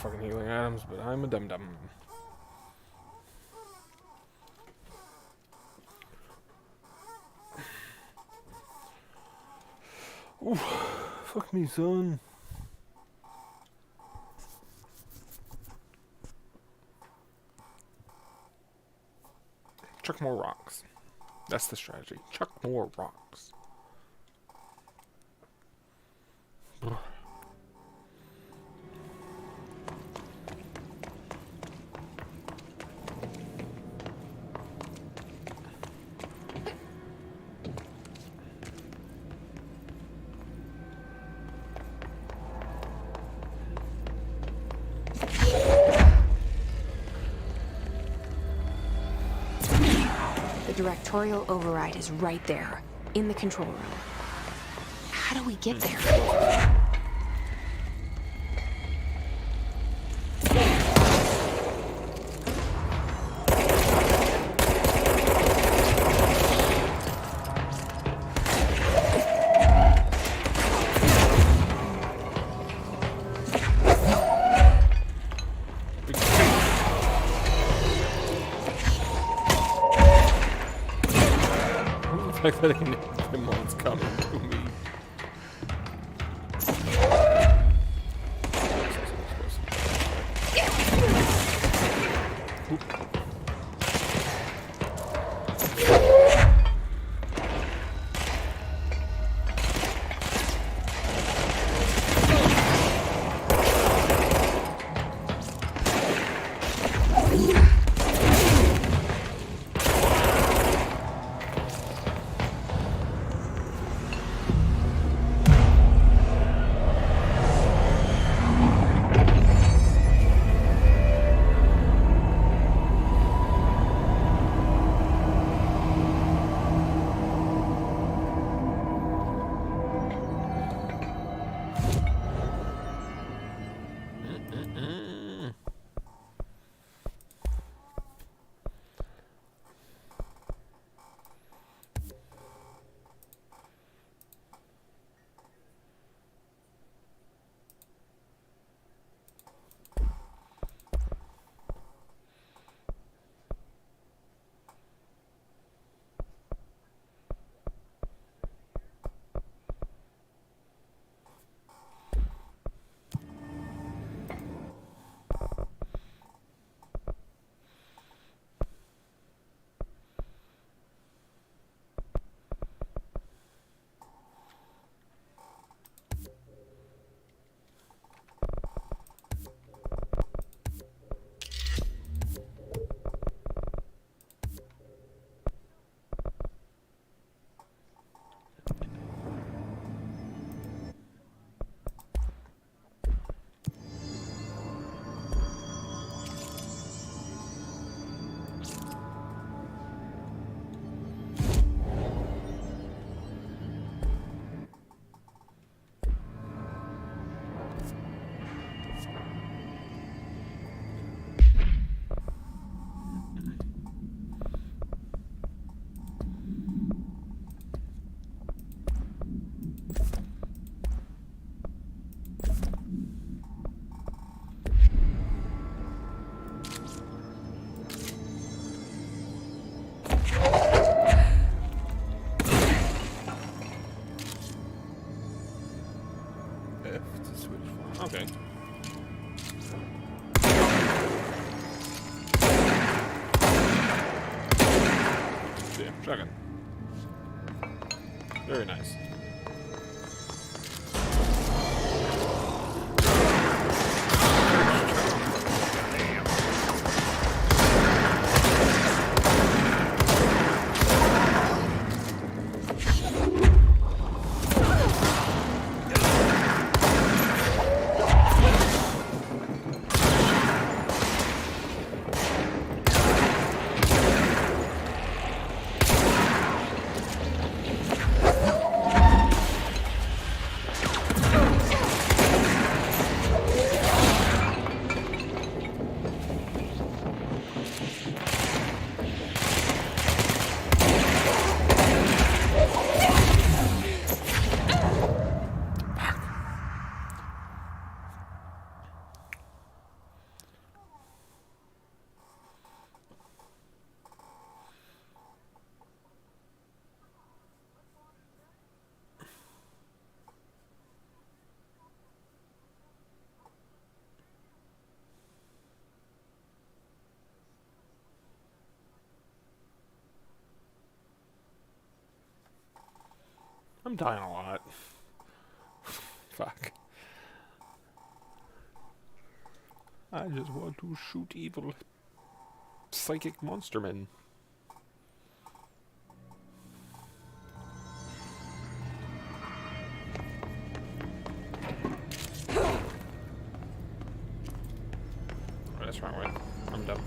Speaker 2: Fucking healing items, but I'm a dum-dum. Ooh, fuck me, son. Chuck more rocks. That's the strategy. Chuck more rocks.
Speaker 1: Directorial override is right there, in the control room. How do we get there?
Speaker 2: The fact that I know him while it's coming to me. to switch from. Okay. Yeah, shotgun. Very nice. I'm dying a lot. Fuck. I just want to shoot evil psychic monstermen. Oh, that's the wrong way. I'm dumb.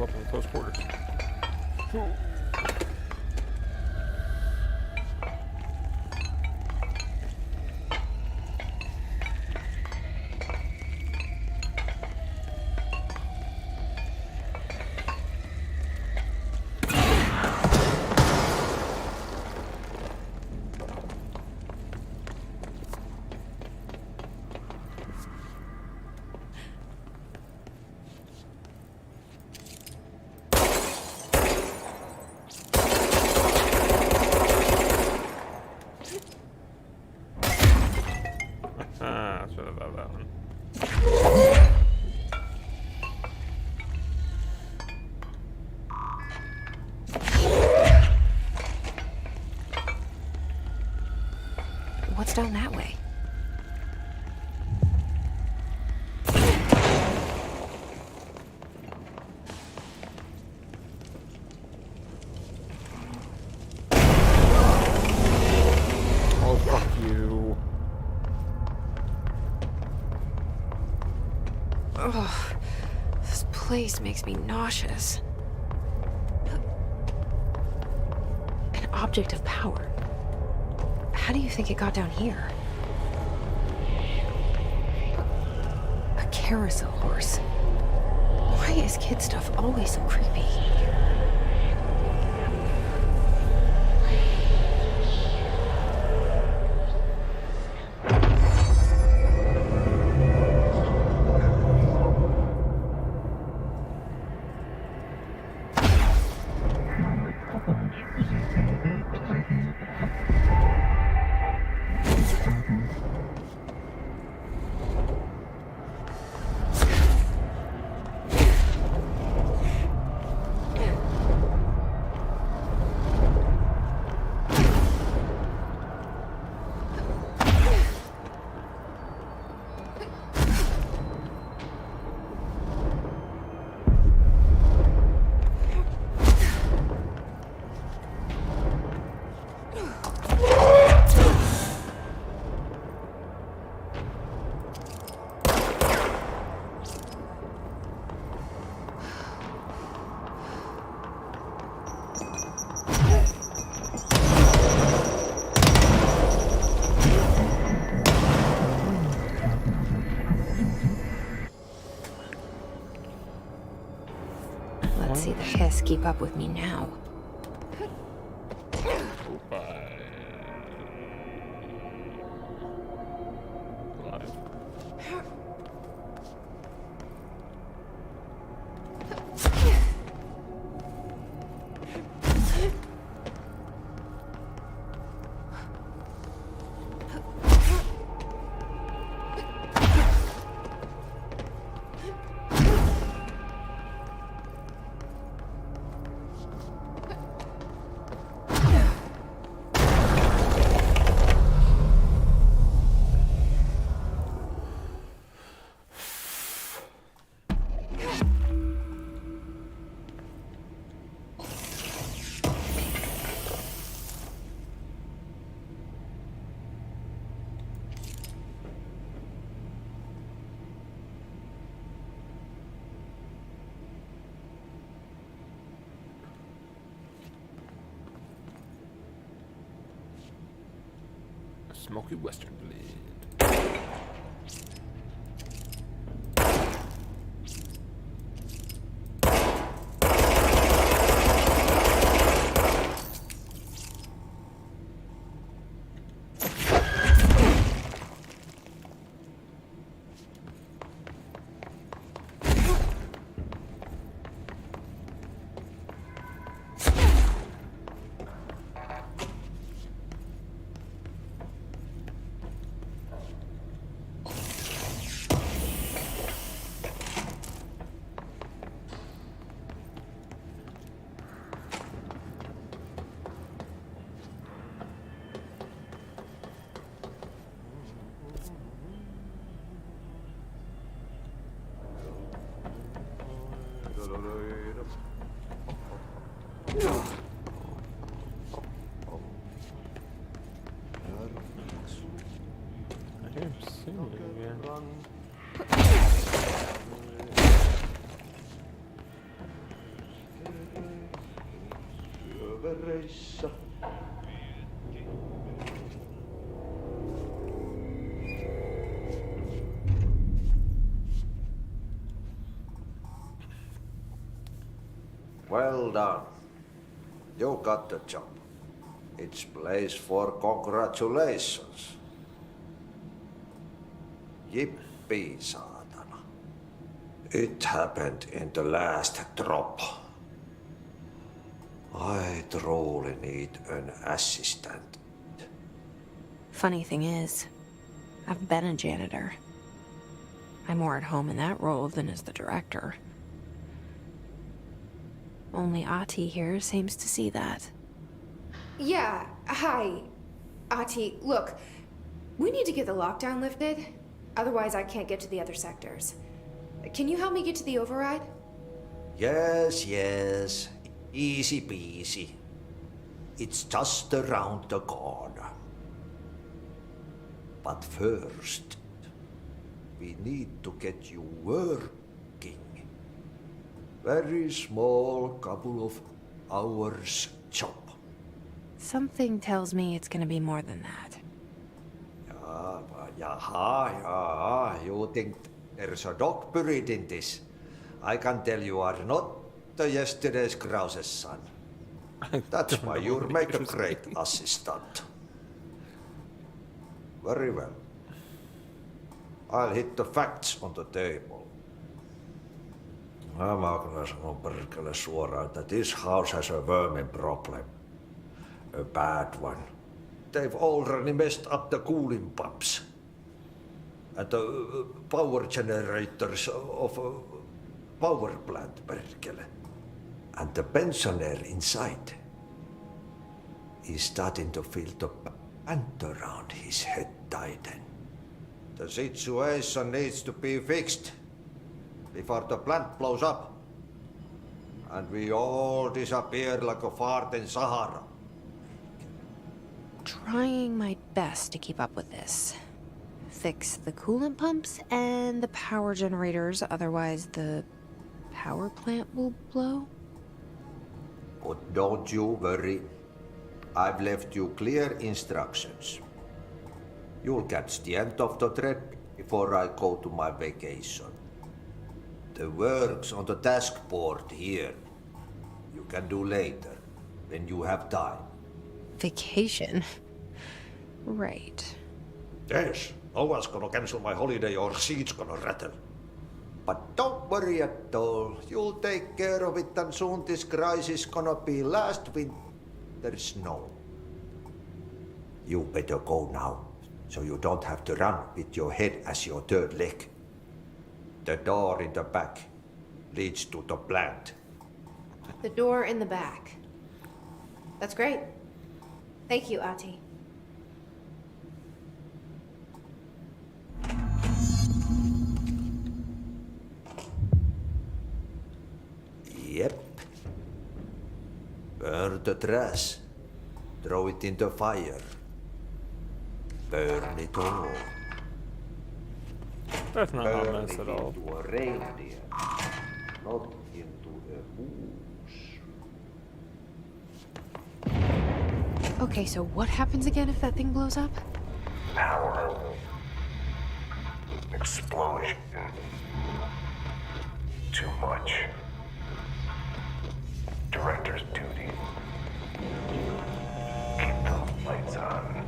Speaker 2: Up in close quarters. That one.
Speaker 1: What's down that way?
Speaker 2: Oh, fuck you.
Speaker 1: Ugh, this place makes me nauseous. An object of power. How do you think it got down here? A carousel horse. Why is kid stuff always so creepy? best keep up with me now.
Speaker 2: Bye. Alive. Smoky Western blade. I hear him singing again.
Speaker 3: Well done. You got the job. It's place for congratulations. Yippee, saatana. It happened in the last drop. I truly need an assistant.
Speaker 1: Funny thing is, I've been a janitor. I'm more at home in that role than as the director. Only Ahti here seems to see that.
Speaker 11: Yeah, hi. Ahti, look, we need to get the lockdown lifted. Otherwise, I can't get to the other sectors. Can you help me get to the override?
Speaker 3: Yes, yes. Easy peasy. It's just around the corner. But first, we need to get you working. Very small, couple of hours job.
Speaker 1: Something tells me it's gonna be more than that.
Speaker 3: Yaha, you think there's a dog buried in this? I can tell you are not the yesterday's Krause's son. That's why you'll make a great assistant. Very well. I'll hit the facts on the table. Mä kyllä sanon perkele suoraan, että this house has a vermin problem. A bad one. They've already messed up the cooling pumps. And the power generators of a power plant, perkele. And the pensioner inside is starting to feel the band around his head tighten. The situation needs to be fixed before the plant blows up. And we all disappear like a fart in Sahara.
Speaker 1: Trying my best to keep up with this. Fix the coolant pumps and the power generators, otherwise the power plant will blow.
Speaker 3: But don't you worry. I've left you clear instructions. You'll catch the end of the thread before I go to my vacation. The work's on the task board here. You can do later, when you have time.
Speaker 1: Vacation? Right.
Speaker 3: Yes, no one's gonna cancel my holiday or seat's gonna rattle. But don't worry at all. You'll take care of it, and soon this crisis gonna be last winter's snow. You better go now, so you don't have to run with your head as your third leg. The door in the back leads to the plant.
Speaker 11: The door in the back. That's great. Thank you, Ati.
Speaker 3: Yep. Burn the trash. Throw it in the fire. Burn it all.
Speaker 2: That's not
Speaker 3: Burn
Speaker 2: ominous
Speaker 3: it
Speaker 2: at all.
Speaker 3: into a reindeer, not into a moose.
Speaker 1: Okay, so what happens again if that thing blows up?
Speaker 5: Power. Explosion. Too much. Director's duty. Keep the lights on.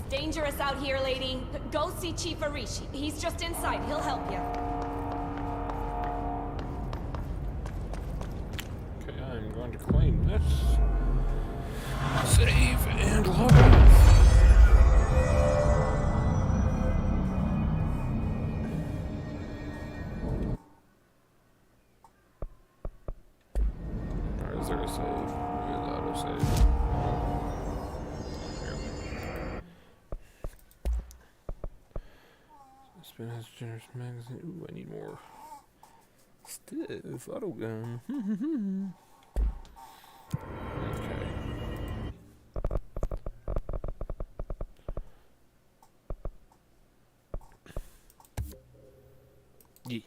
Speaker 12: Dangerous out here, lady. Go see Chief Arishi. He's just inside. He'll help you.
Speaker 2: Okay, I'm going to claim this. Save and log off. Or is there a save? Maybe the autosave. Spin has generous magazine. Ooh, I need more stuff. Auto gun. Okay. Yeah.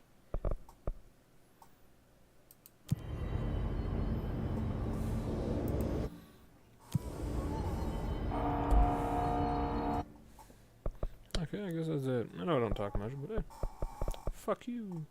Speaker 2: Okay, I guess that's it. I know I don't talk much, but hey, fuck you.